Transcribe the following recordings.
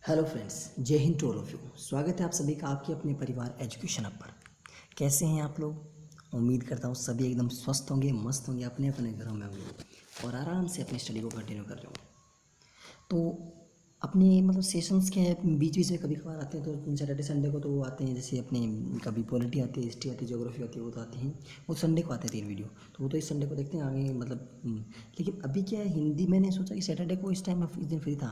Hello friends, जय हिंद to all of you. स्वागत है आप सभी का आपके अपने परिवार एजुकेशन हब पर। कैसे हैं आप लोग? उम्मीद करता हूँ सभी एकदम स्वस्थ होंगे, मस्त होंगे, अपने अपने घरों में होंगे और आराम से अपनी स्टडी को कंटिन्यू कर रहे होंगे। तो अपने मतलब सेशंस के बीच बीच में कभी कभार आते हैं, तो सैटरडे संडे को तो वो आते हैं, जैसे अपने कभी पॉलिटी आती है, हिस्ट्री आती है, ज्योग्राफी आती है, वो तो आते हैं। वो संडे को आते हैं 3 वीडियो, तो वो तो इस संडे को देखते हैं आगे मतलब लेकिन अभी क्या है, हिंदी मैंने सोचा कि सैटरडे को इस टाइम इस दिन फ्री था,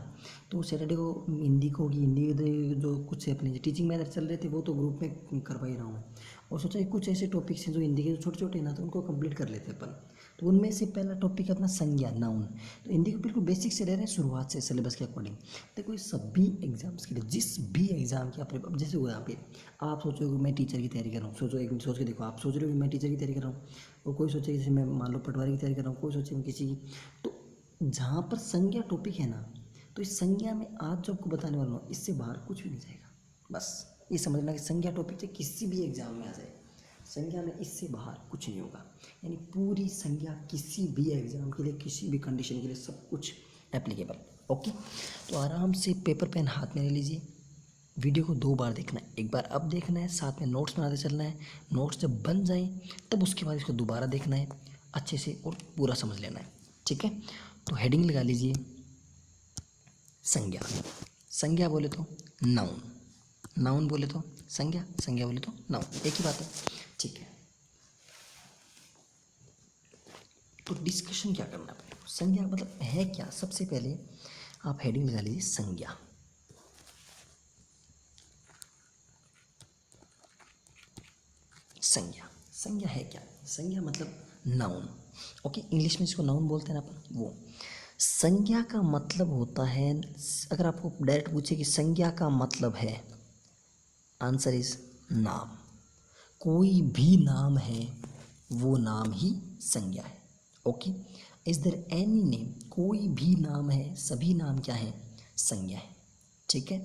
तो सैटरडे को हिंदी को होगी, हिंदी जो कुछ अपने टीचिंग मेथड चल रहे थे वो तो ग्रुप में करवा ही रहा हूँ। और सोचा कि कुछ ऐसे टॉपिक्स हैं जो हिंदी के जो छोटे छोटे हैं ना, तो उनको कंप्लीट कर लेते हैं अपन। तो उनमें से पहला टॉपिक है अपना संज्ञा, नाउन। तो हिंदी को बिल्कुल बेसिक से ले रहे हैं, शुरुआत से सिलेबस के अकॉर्डिंग। देखो ये सभी एग्जाम्स के लिए, जिस भी एग्जाम की आप अब जैसे हुआ यहाँ पे आप सोचोगे मैं टीचर की तैयारी कर रहा हूँ, सोचो एक मिनट सोच के देखो, आप सोच रहे हो कि मैं टीचर की तैयारी कर रहा हूँ, और कोई सोचे जैसे मैं मान लो पटवारी की तैयारी कर रहा हूँ, कोई सोचे मैं किसी की। तो जहाँ पर संज्ञा टॉपिक है ना, तो इस संज्ञा में आज जो आपको बताने वाला हूँ इससे बाहर कुछ भी नहीं जाएगा। बस ये समझना कि संज्ञा टॉपिक से किसी भी एग्जाम में आ जाए, संज्ञा में इससे बाहर कुछ नहीं होगा। यानी पूरी संज्ञा किसी भी एग्जाम के लिए, किसी भी कंडीशन के लिए सब कुछ एप्लीकेबल। ओके, तो आराम से पेपर पेन हाथ में ले लीजिए। वीडियो को 2 बार देखना है, एक बार अब देखना है, साथ में नोट्स बनाते चलना है। नोट्स जब बन जाए तब उसके बाद इसको दोबारा देखना है अच्छे से और पूरा समझ लेना है। ठीक है, तो हेडिंग लगा लीजिए संज्ञा। संज्ञा बोले तो नाउन, नाउन बोले तो संज्ञा, संज्ञा बोले तो नाउन, एक ही बात है। ठीक है, तो डिस्कशन क्या करना है? संज्ञा मतलब है क्या? सबसे पहले आप हेडिंग लगा लीजिए संज्ञा। संज्ञा, संज्ञा है क्या? संज्ञा मतलब नाउन। ओके, इंग्लिश में इसको नाउन बोलते हैं ना अपन, वो संज्ञा का मतलब होता है। अगर आपको डायरेक्ट पूछे कि संज्ञा का मतलब है, आंसर इज नाम। कोई भी नाम है वो नाम ही संज्ञा है। Okay, is there any name? कोई भी नाम है, सभी नाम क्या है? संज्ञा है। ठीक है,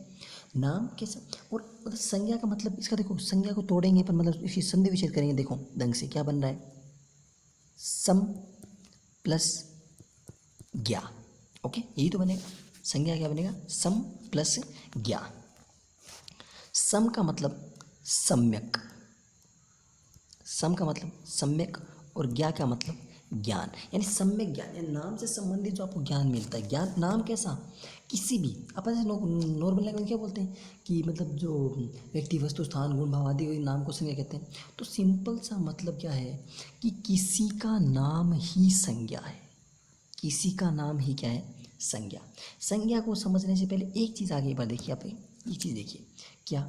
नाम कैसे? और मतलब संज्ञा का मतलब इसका देखो, संज्ञा को तोड़ेंगे पर मतलब इसकी संधि विच्छेद करेंगे, देखो ढंग से क्या बन रहा है, सम प्लस ज्ञा। ओके, यही तो बनेगा। संज्ञा क्या बनेगा? सम प्लस ज्ञा। सम का मतलब सम्यक, सम का मतलब सम्यक, और ज्ञा का मतलब ज्ञान, यानी सम्यक ज्ञान, यानी नाम से संबंधित जो आपको ज्ञान मिलता है। ज्ञान नाम कैसा? किसी भी अपन जैसे नॉर्मल लैंग्वेज क्या बोलते हैं कि मतलब जो व्यक्ति वस्तु स्थान गुण भाव आदि नाम को संज्ञा कहते हैं। तो सिंपल सा मतलब क्या है कि किसी का नाम ही संज्ञा है, किसी का नाम ही क्या है? संज्ञा। संज्ञा को समझने से पहले एक चीज़ आगे एक बार देखिए, आप एक चीज़ देखिए क्या,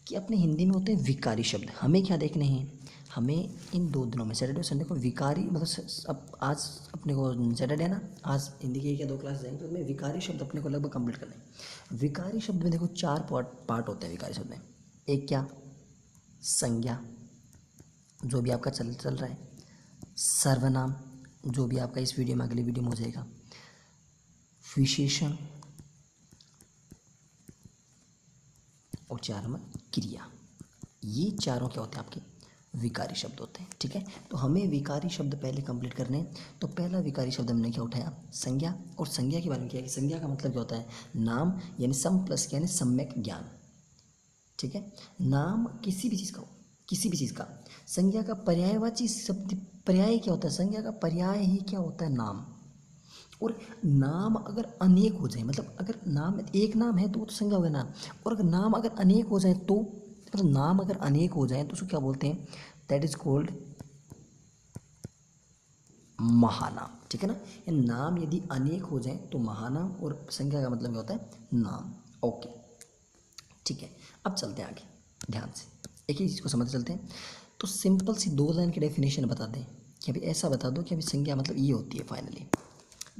कि अपने हिंदी में होते हैं विकारी शब्द। हमें क्या देखने हैं? हमें इन 2 दिनों में सैटरडे और संडे को विकारी मतलब अब आज अपने को सैटरडे है ना, आज हिंदी की 1 या 2 क्लास जाएंगे, तो उसमें विकारी शब्द अपने को लगभग कंप्लीट करना है। विकारी शब्द में देखो 4 पार्ट होते हैं विकारी शब्द में। एक क्या? संज्ञा, जो भी आपका चल चल रहा है। सर्वनाम, जो भी आपका इस वीडियो में अगले वीडियो में हो जाएगा। विशेषण, और 4 नंबर क्रिया। ये चारों क्या होते हैं? आपके विकारी शब्द होते हैं। ठीक है, तो हमें विकारी शब्द पहले कंप्लीट करने हैं। तो पहला विकारी शब्द हमने क्या उठाया? संज्ञा। और संज्ञा के बारे में क्या है कि संज्ञा का मतलब क्या होता है? नाम, यानी सम प्लस यानी सम्यक ज्ञान। ठीक है, नाम किसी भी चीज़ का हो, किसी भी चीज़ का। संज्ञा का पर्यायवाची शब्द, पर्याय क्या होता है? संज्ञा का पर्याय ही क्या होता है? नाम। और नाम अगर अनेक हो जाए, मतलब अगर नाम एक नाम है तो वो तो संज्ञा हो गया नाम, और अगर नाम अगर अनेक हो जाए तो मतलब नाम अगर अनेक हो जाए तो उसको क्या बोलते हैं? दैट इज कॉल्ड महानाम। ठीक है ना, ये नाम यदि अनेक हो जाए तो महानाम, और संज्ञा का मतलब क्या होता है? नाम। ओके, ठीक है, अब चलते हैं आगे ध्यान से, एक ही चीज़ को समझते चलते हैं। तो सिंपल सी 2 लाइन की डेफिनेशन बता दें कि अभी ऐसा बता दो कि अभी संज्ञा मतलब ये होती है फाइनली।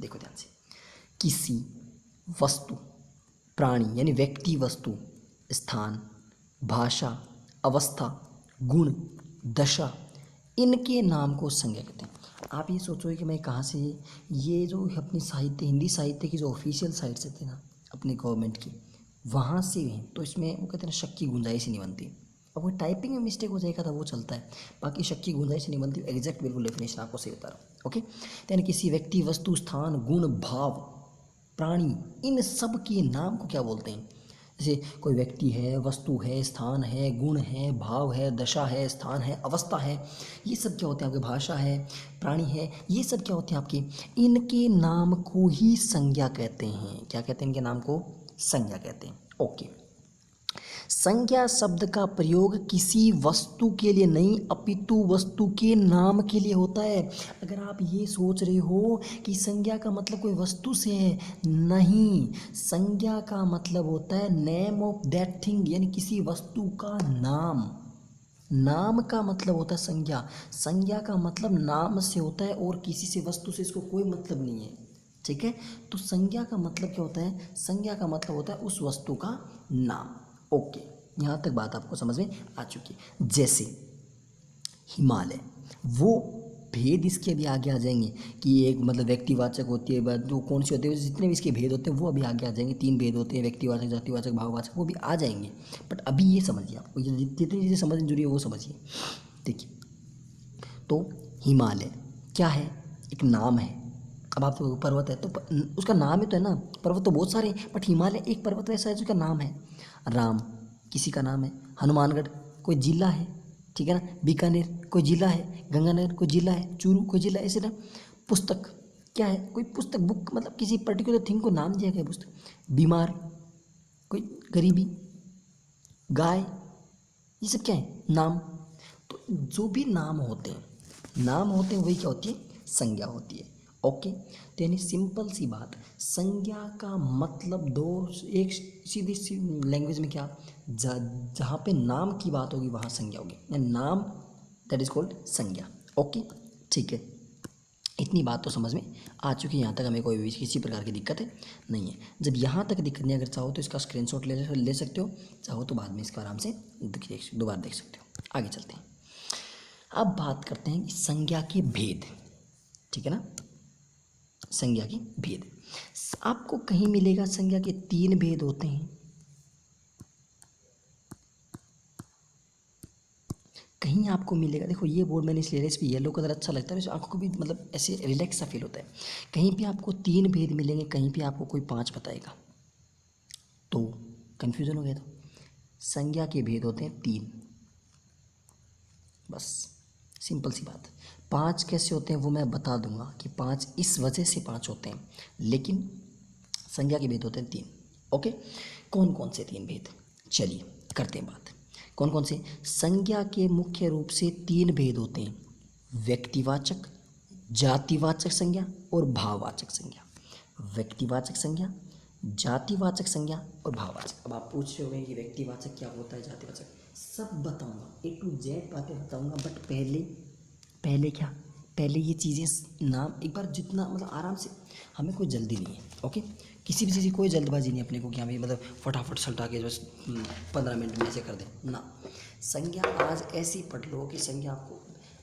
देखो ध्यान से, किसी वस्तु, प्राणी यानी व्यक्ति, वस्तु, स्थान, भाषा, अवस्था, गुण, दशा, इनके नाम को संज्ञा कहते हैं। आप ये सोचोगे कि मैं कहाँ से, ये जो अपनी साहित्य, हिंदी साहित्य की जो ऑफिशियल साइट्स थे ना अपनी गवर्नमेंट की, वहाँ से हैं। तो इसमें वो कहते हैं ना, शक की गुंजाइश ही नहीं बनती। अब वो टाइपिंग में मिस्टेक हो जाएगा तो वो चलता है, बाकी शक की गुंजाइश नहीं बनती। एग्जैक्ट बिल्कुल डेफिनेशन आपको सही बता रहा हूँ। ओके, यानी किसी व्यक्ति, वस्तु, स्थान, गुण, भाव, प्राणी, इन सब के नाम को क्या बोलते हैं? जैसे कोई व्यक्ति है, वस्तु है, स्थान है, गुण है, भाव है, दशा है, स्थान है, अवस्था है, ये सब क्या होते हैं आपके, भाषा है, प्राणी है, ये सब क्या होते हैं आपके, इनके नाम को ही संज्ञा कहते हैं। क्या कहते हैं इनके नाम को? संज्ञा कहते हैं। ओके, संज्ञा शब्द का प्रयोग किसी वस्तु के लिए नहीं अपितु वस्तु के नाम के लिए होता है। अगर आप ये सोच रहे हो कि संज्ञा का मतलब कोई वस्तु से है, नहीं, संज्ञा का मतलब होता है नेम ऑफ दैट थिंग, यानी किसी वस्तु का नाम। नाम का मतलब होता है संज्ञा, संज्ञा का मतलब नाम से होता है और किसी से वस्तु से इसको कोई मतलब नहीं है। ठीक है, तो संज्ञा का मतलब क्या होता है? संज्ञा का मतलब होता है उस वस्तु का नाम। ओके, यहाँ तक बात आपको समझ में आ चुकी है। जैसे हिमालय, वो भेद इसके अभी आगे आ जाएंगे कि एक मतलब व्यक्तिवाचक होती है, जो कौन सी होती है, जितने भी इसके भेद होते हैं वो अभी आगे आ जाएंगे। 3 भेद होते हैं, व्यक्तिवाचक, जातिवाचक, भाववाचक, वो भी आ जाएंगे। बट अभी ये समझिए, आपको ये जितनी चीज़ें समझनी जरूरी है वो समझिए। देखिए, तो हिमालय क्या है? एक नाम है। अब आप पर्वत है तो उसका नाम ही तो है ना, पर्वत तो बहुत सारे हैं, बट हिमालय एक पर्वत ऐसा है जिसका नाम है। राम किसी का नाम है, हनुमानगढ़ कोई जिला है, ठीक है ना, बीकानेर कोई जिला है, गंगानगर कोई जिला है, चूरू कोई जिला है, ऐसे ना। पुस्तक क्या है? कोई पुस्तक, बुक, मतलब किसी पर्टिकुलर थिंग को नाम दिया गया पुस्तक। बीमार कोई, गरीबी, गाय, ये सब क्या है? नाम। तो जो भी नाम होते हैं वही क्या होती है? संज्ञा होती है। ओके, तो यानी सिंपल सी बात, संज्ञा का मतलब दो, एक सीधी सी लैंग्वेज में क्या, जहाँ पे नाम की बात होगी वहाँ संज्ञा होगी, यानी नाम, दैट इज कॉल्ड संज्ञा। ओके, ठीक है, इतनी बात तो समझ में आ चुकी है। यहाँ तक हमें कोई भी किसी प्रकार की दिक्कत है नहीं है। जब यहाँ तक दिक्कत नहीं, अगर चाहो तो इसका स्क्रीनशॉट ले सकते हो, चाहो तो बाद में इसका आराम से दोबारा देख सकते हो। आगे चलते हैं, अब बात करते हैं कि संज्ञा के भेद, ठीक है ना, संज्ञा के भेद। आपको कहीं मिलेगा संज्ञा के 3 भेद होते हैं, कहीं आपको मिलेगा, देखो ये बोर्ड मैंने इसलिए इस पर येलो कलर अच्छा लगता है, वैसे आंखों को भी मतलब ऐसे रिलैक्स सा फील होता है। कहीं पे आपको 3 भेद मिलेंगे, कहीं पे आपको कोई 5 बताएगा, तो कन्फ्यूज़न हो गया। तो संज्ञा के भेद होते हैं 3, बस सिंपल सी बात। 5 कैसे होते हैं वो मैं बता दूंगा कि 5 इस वजह से 5 होते हैं, लेकिन संज्ञा के भेद होते हैं 3। ओके, कौन कौन से 3 भेद? चलिए करते हैं बात। कौन कौन से? संज्ञा के मुख्य रूप से 3 भेद होते हैं, व्यक्तिवाचक, जातिवाचक संज्ञा और भाववाचक संज्ञा। व्यक्तिवाचक संज्ञा, जातिवाचक संज्ञा और भाववाचक। अब आप पूछ रहे होंगे कि व्यक्तिवाचक क्या होता है, जातिवाचक, सब बताऊंगा, A to Z बातें बताऊंगा, बट पहले क्या, पहले ये चीज़ें नाम एक बार जितना मतलब आराम से, हमें कोई जल्दी नहीं है। ओके, किसी भी चीज़ की कोई जल्दबाजी नहीं अपने को कि हमें मतलब फटाफट सल्टा के बस 15 मिनट में ऐसे कर दें ना। संज्ञा आज ऐसी पढ़ लो कि संज्ञा आपको,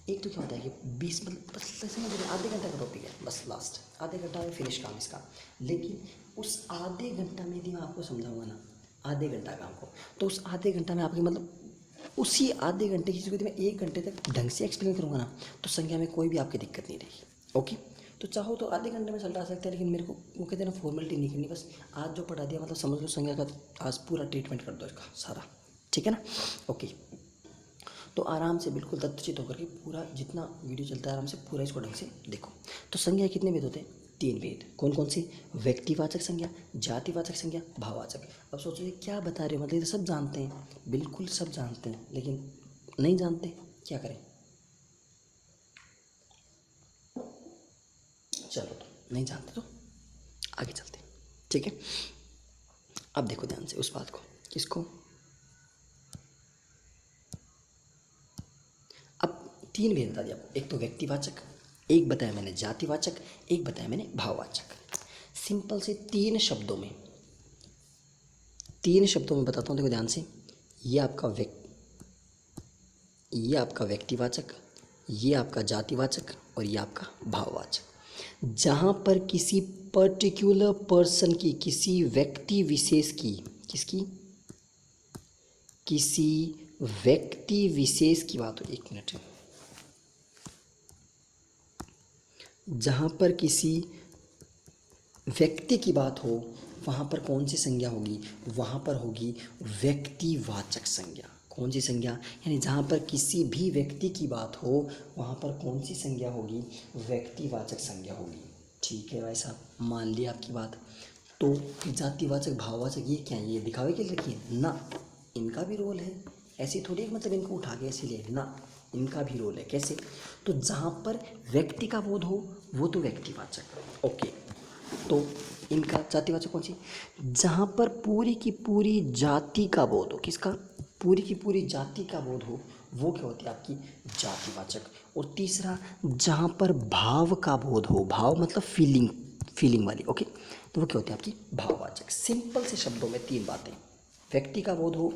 एक तो क्या होता है कि 20 मतलब बस समझ रहे, आधे घंटे का टॉपिक है, बस लास्ट आधे घंटा में फिनिश काम इसका। लेकिन उस आधे घंटा में यदि मैं आपको समझाऊंगा ना, आधे घंटा काम को, तो उस आधे घंटा में आपके मतलब उसी आधे घंटे की चीज़ को मैं 1 घंटे तक ढंग से एक्सप्लेन करूँगा ना, तो संज्ञा में कोई भी आपकी दिक्कत नहीं रहेगी। ओके, तो चाहो तो आधे घंटे में सल्टा सकते हैं, लेकिन मेरे को वो कहते हैं ना फॉर्मेलिटी नहीं करनी, बस आज जो पढ़ा दिया मतलब समझ लो संज्ञा का आज पूरा ट्रीटमेंट कर दो इसका सारा, ठीक है ना। ओके, तो आराम से बिल्कुल तत्चित होकर के पूरा जितना वीडियो चलता है आराम से पूरा इसको ढंग से देखो। तो संज्ञा कितने भेद होते हैं? 3 भेद। कौन कौन से? व्यक्तिवाचक संज्ञा, जातिवाचक संज्ञा, भाववाचक। अब सोचो ये क्या बता रहे हो, मतलब ये सब जानते हैं, बिल्कुल सब जानते हैं, लेकिन नहीं जानते, क्या करें? चलो, तो नहीं जानते तो आगे चलते हैं, ठीक है। अब देखो ध्यान से उस बात को, किसको, अब 3 भेद बता दिया आपको, एक तो व्यक्तिवाचक, एक बताया मैंने जातिवाचक, एक बताया मैंने भाववाचक। सिंपल से 3 शब्दों में बताता हूँ, देखो ध्यान से। ये आपका व्यक्तिवाचक, ये आपका जातिवाचक और ये आपका भाववाचक। जहाँ पर किसी पर्टिकुलर पर्सन की, किसी व्यक्ति विशेष की, किसी व्यक्ति विशेष की बात हो, 1 मिनट, जहाँ पर किसी व्यक्ति की बात हो वहाँ पर कौन सी संज्ञा होगी, वहाँ पर होगी व्यक्तिवाचक संज्ञा। कौन सी संज्ञा, यानी जहाँ पर किसी भी व्यक्ति की बात हो वहाँ पर कौन सी संज्ञा होगी, व्यक्तिवाचक संज्ञा होगी। ठीक है भाई साहब, मान लिया आपकी बात। तो जातिवाचक भाववाचक ये क्या है, ये दिखावे के लिए रखिए ना, इनका भी रोल है। ऐसी थोड़ी मतलब इनको उठा के ऐसे ले ना, इनका भी रोल है। कैसे, तो जहाँ पर व्यक्ति का बोध हो वो तो व्यक्तिवाचक। ओके, तो इनका जातिवाचक कौन सी, जहाँ पर पूरी की पूरी जाति का बोध हो, किसका, पूरी की पूरी जाति का बोध हो, वो क्या होती है आपकी जातिवाचक। और तीसरा, जहाँ पर भाव का बोध हो, भाव मतलब फीलिंग वाली, ओके, तो वो क्या होती है आपकी भाववाचक। सिंपल से शब्दों में तीन बातें, व्यक्ति का बोध हो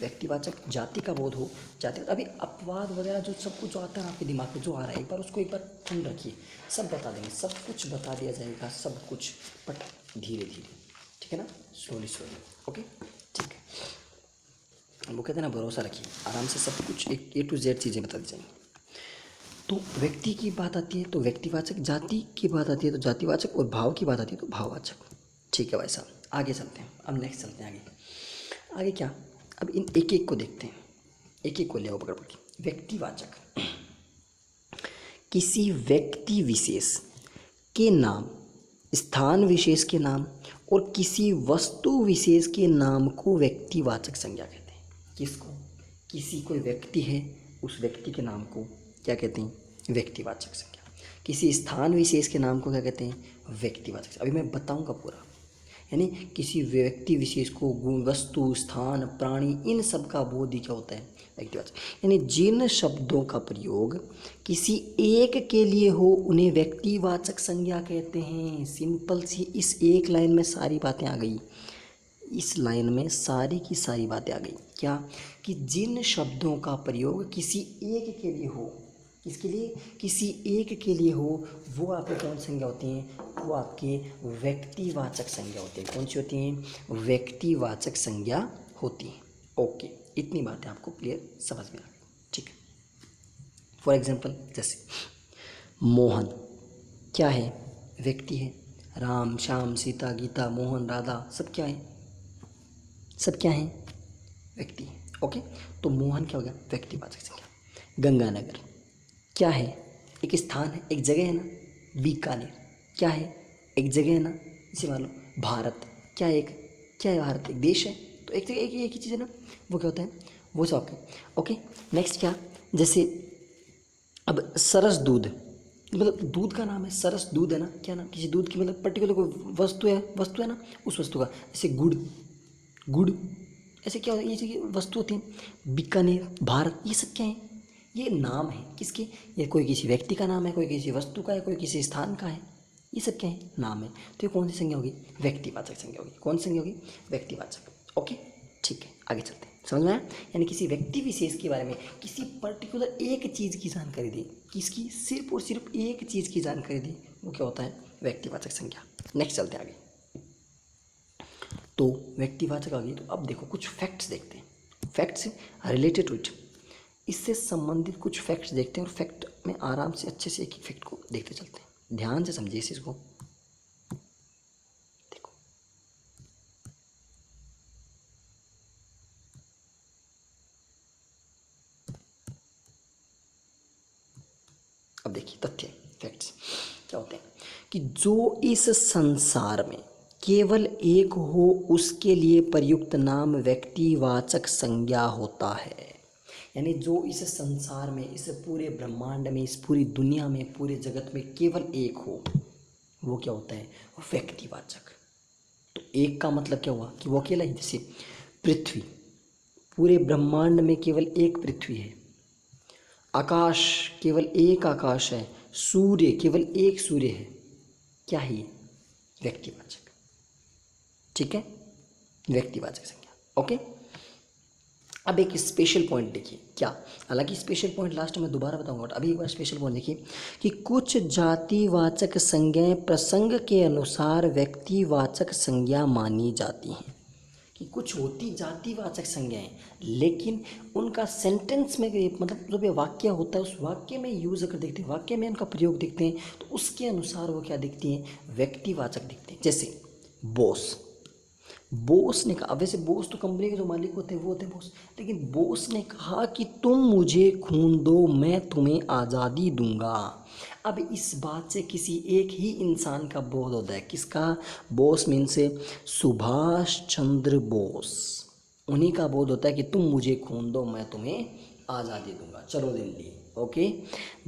व्यक्तिवाचक, जाति का बोध हो जाति। अभी अपवाद वगैरह जो सब कुछ जो आता है आपके दिमाग में, जो आ रहा है एक बार उसको एक बार ठंड रखिए, सब बता देंगे, सब कुछ बता दिया जाएगा, सब कुछ, बट धीरे धीरे, ठीक है ना, स्लोली स्लोली। ओके, ठीक है, वो कहते हैं ना भरोसा रखिए, आराम से सब कुछ एक A to Z चीज़ें बता दी जाएंगी। तो व्यक्ति की बात आती है तो व्यक्तिवाचक, जाति की बात आती है तो जातिवाचक, और भाव की बात आती है तो भाववाचक। ठीक है भाई साहब, आगे चलते हैं, अब नेक्स्ट चलते हैं आगे। आगे क्या, अब इन एक एक को देखते हैं, एक एक को ले आओ पकड़ पकड़ के। व्यक्तिवाचक, किसी व्यक्ति विशेष के नाम, स्थान विशेष के नाम और किसी वस्तु विशेष के नाम को व्यक्तिवाचक संज्ञा कहते हैं। किसको, किसी कोई व्यक्ति है उस व्यक्ति के नाम को क्या कहते हैं, व्यक्तिवाचक संज्ञा। किसी स्थान विशेष के नाम को क्या कहते हैं, व्यक्तिवाचक। अभी मैं बताऊंगा पूरा, यानी किसी व्यक्ति विशेष को गुण, वस्तु, स्थान, प्राणी, इन सब का बोध ही क्या होता है, व्यक्तिवाचक। यानी जिन शब्दों का प्रयोग किसी एक के लिए हो उन्हें व्यक्तिवाचक संज्ञा कहते हैं। सिंपल सी, इस एक लाइन में सारी बातें आ गई, इस लाइन में सारी की सारी बातें आ गई। क्या, कि जिन शब्दों का प्रयोग किसी एक के लिए हो, किसके लिए, किसी एक के लिए हो, वो आपके कौन संज्ञा होती हैं, वो आपके व्यक्तिवाचक संज्ञा होती हैं। कौन सी होती हैं, व्यक्तिवाचक संज्ञा होती हैं। ओके, इतनी बातें आपको क्लियर समझ में आ गई। ठीक है, फॉर एग्जाम्पल जैसे मोहन क्या है, व्यक्ति है। राम, श्याम, सीता, गीता, मोहन, राधा, सब क्या है, सब क्या है, व्यक्ति है। ओके, तो मोहन क्या हो गया, व्यक्तिवाचक संज्ञा। गंगानगर क्या है, एक स्थान है, एक जगह है ना। बीकानेर क्या है, एक जगह है ना। इसे मान लो भारत क्या है, एक क्या है, भारत एक देश है, तो एक जगह एक ही चीज़ है ना, वो क्या होता है, वो सब आपका। ओके, नेक्स्ट क्या, जैसे अब सरस दूध, मतलब दूध का नाम है सरस दूध है ना, क्या नाम, किसी दूध की मतलब पर्टिकुलर कोई वस्तु है ना, उस वस्तु का। जैसे गुड़, ऐसे क्या होता है, ये वस्तु होती है। बीकानेर, भारत, ये सब क्या है, ये नाम है किसके, ये कोई किसी व्यक्ति का नाम है, कोई किसी वस्तु का है, कोई किसी स्थान का है, ये सब क्या है, नाम है। तो ये कौन सी संज्ञा होगी, व्यक्तिवाचक संज्ञा होगी। कौन सी संज्ञा होगी, व्यक्तिवाचक। ओके, ठीक है, आगे चलते हैं, समझ में आया। यानी किसी व्यक्ति विशेष के बारे में, किसी पर्टिकुलर एक चीज़ की जानकारी दी, किसकी, सिर्फ और सिर्फ एक चीज़ की जानकारी दी, वो क्या होता है, व्यक्तिवाचक संज्ञा। नेक्स्ट चलते हैं आगे। तो व्यक्तिवाचक आ गई, तो अब देखो कुछ फैक्ट्स देखते हैं, फैक्ट्स रिलेटेड टू इट, इससे संबंधित कुछ फैक्ट्स देखते हैं, और फैक्ट में आराम से अच्छे से एक एक फैक्ट को देखते चलते हैं। ध्यान से समझिए इस चीज़ को, देखो अब देखिए तथ्य, फैक्ट्स क्या होते हैं, कि जो इस संसार में केवल एक हो उसके लिए प्रयुक्त नाम व्यक्तिवाचक संज्ञा होता है। यानी जो इस संसार में, इस पूरे ब्रह्मांड में, इस पूरी दुनिया में, पूरे जगत में केवल एक हो, वो क्या होता है, व्यक्तिवाचक। तो एक का मतलब क्या हुआ, कि वो अकेला ही, जैसे पृथ्वी, पूरे ब्रह्मांड में केवल एक पृथ्वी है। आकाश, केवल एक आकाश है। सूर्य, केवल एक सूर्य है। क्या है ये, व्यक्तिवाचक। ठीक है, व्यक्तिवाचक संज्ञा। ओके, अब एक स्पेशल पॉइंट देखिए, क्या, हालांकि स्पेशल पॉइंट लास्ट में दोबारा बताऊंगा, अभी एक बार स्पेशल पॉइंट देखिए, कि कुछ जातिवाचक संज्ञाएं प्रसंग के अनुसार व्यक्तिवाचक संज्ञा मानी जाती हैं। कि कुछ होती जातिवाचक संज्ञाएं, लेकिन उनका सेंटेंस में मतलब जब ये वाक्य होता है, उस वाक्य में यूज़ अगर देखते हैं, वाक्य में उनका प्रयोग देखते हैं, तो उसके अनुसार वो क्या दिखती हैं, व्यक्तिवाचक दिखते हैं। जैसे बॉस, बॉस ने कहा, वैसे बॉस तो कंपनी के जो मालिक होते हैं वो होते हैं बॉस, लेकिन बॉस ने कहा कि तुम मुझे खून दो, मैं तुम्हें आज़ादी दूंगा। अब इस बात से किसी एक ही इंसान का बोध होता है, किसका? बॉस मीन से सुभाष चंद्र बोस, उन्हीं का बोध होता है कि तुम मुझे खून दो, मैं तुम्हें आज़ादी दूंगा, चलो Delhi. Okay,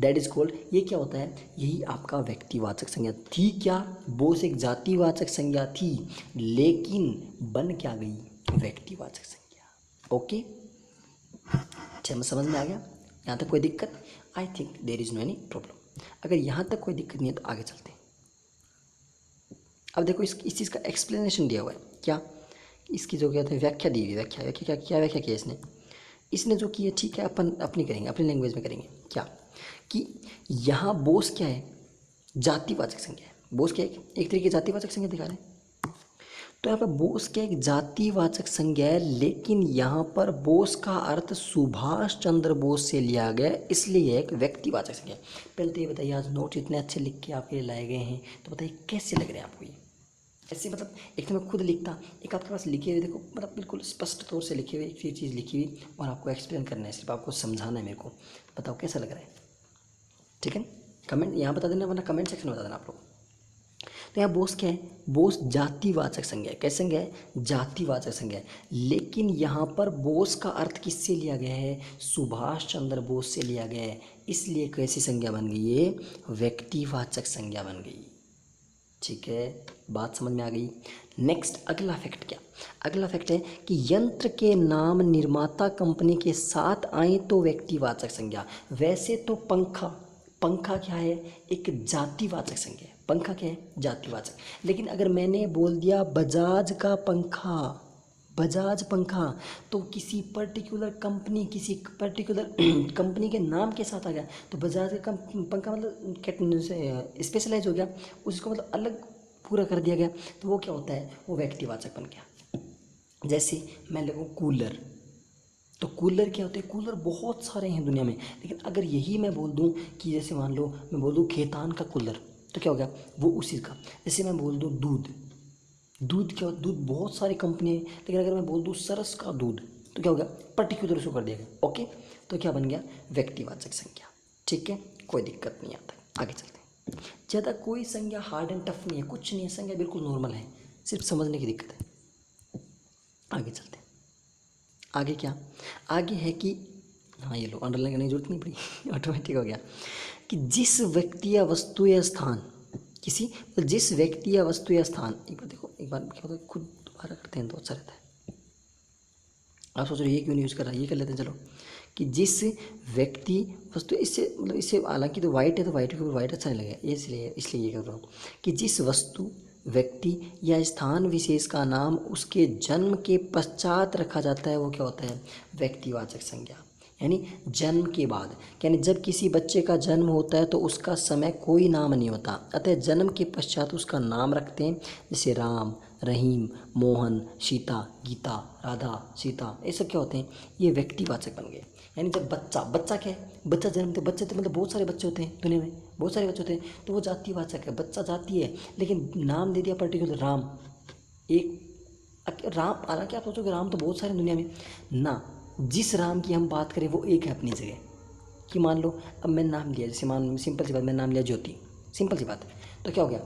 that is called, ये क्या होता है? यही आपका व्यक्तिवाचक संज्ञा थी। क्या बोस एक जातिवाचक संज्ञा थी, लेकिन बन क्या गई? व्यक्तिवाचक संज्ञा। ओके, अच्छा समझ में आ गया? यहाँ तक कोई दिक्कत? I think there is no any problem. अगर यहाँ तक कोई दिक्कत नहीं है तो आगे चलते हैं। अब देखो इस चीज़ का एक्सप्लेनेशन दिया हुआ है, क्या? इसकी जो क्या है व्याख्या दी हुई, व्याख्या व्याख्या क्या क्या व्याख्या की है इसने जो की है, ठीक है, अपन अपनी करेंगे, अपनी लैंग्वेज में करेंगे। क्या कि यहाँ बोस क्या है? जातिवाचक संज्ञा है। बोस क्या है? एक तरीके की जातिवाचक संज्ञा दिखा रहे हैं। तो यहाँ पर बोस क्या एक जातिवाचक संज्ञा है, लेकिन यहाँ पर बोस का अर्थ सुभाष चंद्र बोस से लिया गया, इसलिए एक व्यक्तिवाचक संज्ञा। पहले तो ये बताइए, आज नोट इतने अच्छे लिख के आपके लिए लाए गए हैं, तो बताइए कैसे लग रहे हैं आपको ये? ऐसे मतलब एक तो मैं खुद लिखता, एक आपके पास लिखे हुए, देखो मतलब बिल्कुल स्पष्ट तौर से लिखे हुए, एक ही चीज़ लिखी हुई, और आपको एक्सप्लेन करना है, सिर्फ आपको समझाना है मेरे को। बताओ कैसा लग रहा है? ठीक है, कमेंट यहाँ बता देना, वरना कमेंट सेक्शन में बता देना आप लोग। तो यहाँ बोस क्या है? बोस जातिवाचक संज्ञा है। कैसे संज्ञा है? जातिवाचक संज्ञा है, लेकिन यहाँ पर बोस का अर्थ किससे लिया गया है? सुभाष चंद्र बोस से लिया गया है, इसलिए कैसी संज्ञा बन गई? ये व्यक्तिवाचक संज्ञा बन गई। ठीक है, बात समझ में आ गई? नेक्स्ट अगला फैक्ट क्या? अगला फैक्ट है कि यंत्र के नाम निर्माता कंपनी के साथ आए तो व्यक्तिवाचक संज्ञा। वैसे तो पंखा, पंखा क्या है? एक जातिवाचक संज्ञा है। पंखा क्या है? जातिवाचक। लेकिन अगर मैंने बोल दिया बजाज का पंखा, बजाज पंखा, तो किसी पर्टिकुलर कंपनी, किसी पर्टिकुलर कंपनी के नाम के साथ आ गया, तो बजाज का पंखा मतलब स्पेशलाइज हो गया, उसको मतलब अलग पूरा कर दिया गया, तो वो क्या होता है? वो व्यक्तिवाचक बन गया। जैसे मैं लिखूँ कूलर, तो कूलर क्या होते हैं? कूलर बहुत सारे हैं दुनिया में, लेकिन अगर यही मैं बोल दूं कि जैसे मान लो मैं बोल दूं खेतान का कूलर, तो क्या हो गया? वो उसी का। जैसे मैं बोल दूं दूध, दूध क्या? दूध बहुत सारी कंपनी है, लेकिन अगर मैं बोल दूं सरस का दूध, तो क्या हो गया? पर्टिकुलर उसको कर दिया गया। ओके, तो क्या बन गया? व्यक्तिवाचक संज्ञा। ठीक है, कोई दिक्कत नहीं आता, आगे चलते हैं। ज़्यादा कोई संज्ञा हार्ड एंड टफ नहीं है, कुछ नहीं है, संज्ञा बिल्कुल नॉर्मल है, सिर्फ समझने की दिक्कत है। आगे चलते हैं। आगे क्या? आगे है कि हाँ ये लो, अंडरलाइन करने की जरूरत नहीं पड़ी ऑटोमेटिक हो गया कि जिस व्यक्ति या वस्तु या स्थान, किसी जिस व्यक्ति या वस्तु या स्थान, एक बार देखो, एक बार क्या होता है, खुद दोबारा करते हैं तो अच्छा रहता है। आप सोच रहे हो ये क्यों नहीं यूज़ कर रहा, ये कर लेते हैं चलो, कि जिस व्यक्ति वस्तु, इससे मतलब इससे हालांकि तो वाइट है, तो वाइट के ऊपर वाइट अच्छा नहीं लगेगा, इसलिए ये कर रहा हूँ कि जिस वस्तु, व्यक्ति या स्थान विशेष का नाम उसके जन्म के पश्चात रखा जाता है, वो क्या होता है? व्यक्तिवाचक संज्ञा। यानी जन्म के बाद, यानी जब किसी बच्चे का जन्म होता है तो उसका समय कोई नाम नहीं होता, अतः जन्म के पश्चात उसका नाम रखते हैं, जैसे राम, रहीम, मोहन, सीता, गीता, राधा, सीता, ये सब क्या होते हैं? ये व्यक्तिवाचक बन गए। यानी जब बच्चा, बच्चा क्या है? बच्चा जन्मते, बच्चे तो मतलब बहुत सारे बच्चे होते हैं दुनिया में, बहुत सारे बच्चे होते हैं, तो वो जातिवाचक है, बच्चा जाति है, लेकिन नाम दे दिया पर्टिकुलर राम, एक राम। हालांकि आप सोचोगे राम तो बहुत सारे दुनिया में ना, जिस राम की हम बात करें वो एक है अपनी जगह। कि मान लो अब मैंने नाम लिया, जैसे मान सिंपल सी बात, मैंने नाम लिया ज्योति, सिंपल सी बात है, तो क्या हो गया?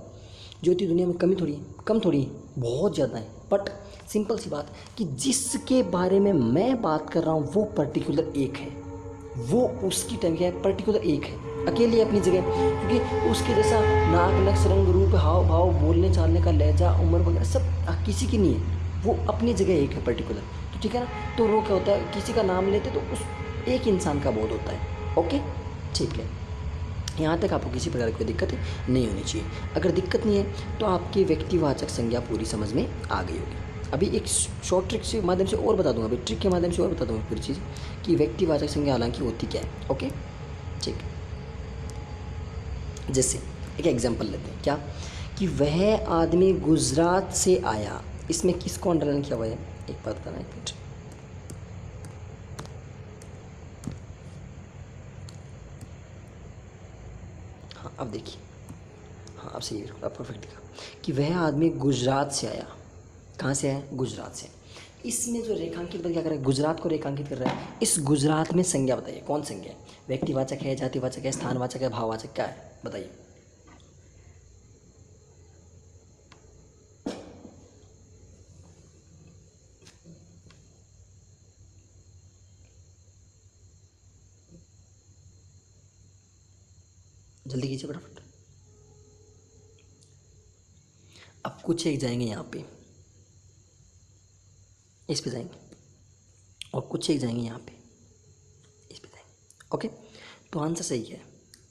ज्योति दुनिया में कमी थोड़ी है, कम थोड़ी है, बहुत ज़्यादा है, बट सिंपल सी बात कि जिसके बारे में मैं बात कर रहा हूँ वो पर्टिकुलर एक है, वो उसकी टाइम क्या है? पर्टिकुलर एक है, अकेली अपनी जगह, क्योंकि उसके जैसा नाक, नक्श, रंग, रूप, हाव भाव, बोलने चालने का लहजा, उम्र वगैरह सब किसी की नहीं है, वो अपनी जगह एक है पर्टिकुलर। तो ठीक है ना, तो वो क्या होता है? किसी का नाम लेते तो उस एक इंसान का बोध होता है। ओके, ठीक है, यहाँ तक आपको किसी प्रकार की कोई दिक्कत नहीं होनी चाहिए। अगर दिक्कत नहीं है तो आपकी व्यक्तिवाचक संज्ञा पूरी समझ में आ गई होगी। अभी एक शॉर्ट ट्रिक के माध्यम से और बता दूंगा, अभी ट्रिक के माध्यम से और बता दूंगा पूरी चीज़ कि व्यक्तिवाचक संज्ञा हालांकि होती क्या है। ओके, ठीक। जैसे एक एग्जांपल लेते हैं, क्या कि वह आदमी गुजरात से आया, इसमें किसको अंडरलाइन किया हुआ है? एक बात बताना, एक मिनट। हाँ अब देखिए, हाँ अब सही है, बिल्कुल अब परफेक्ट दिखा कि वह आदमी गुजरात से आया। कहाँ से है? गुजरात से। इसमें जो रेखांकित पद क्या कर रहा है? गुजरात को रेखांकित कर रहा है। इस गुजरात में संज्ञा बताइए, कौन संज्ञा है? व्यक्तिवाचक है, जातिवाचक है, स्थानवाचक है, भाववाचक, क्या है बताइए? जल्दी कीजिए फटाफट। अब कुछ एक जाएंगे यहाँ पे, इस पे जाएंगे, और कुछ एक जाएंगे यहाँ पे, इस पे जाएंगे। ओके, तो आंसर सही है,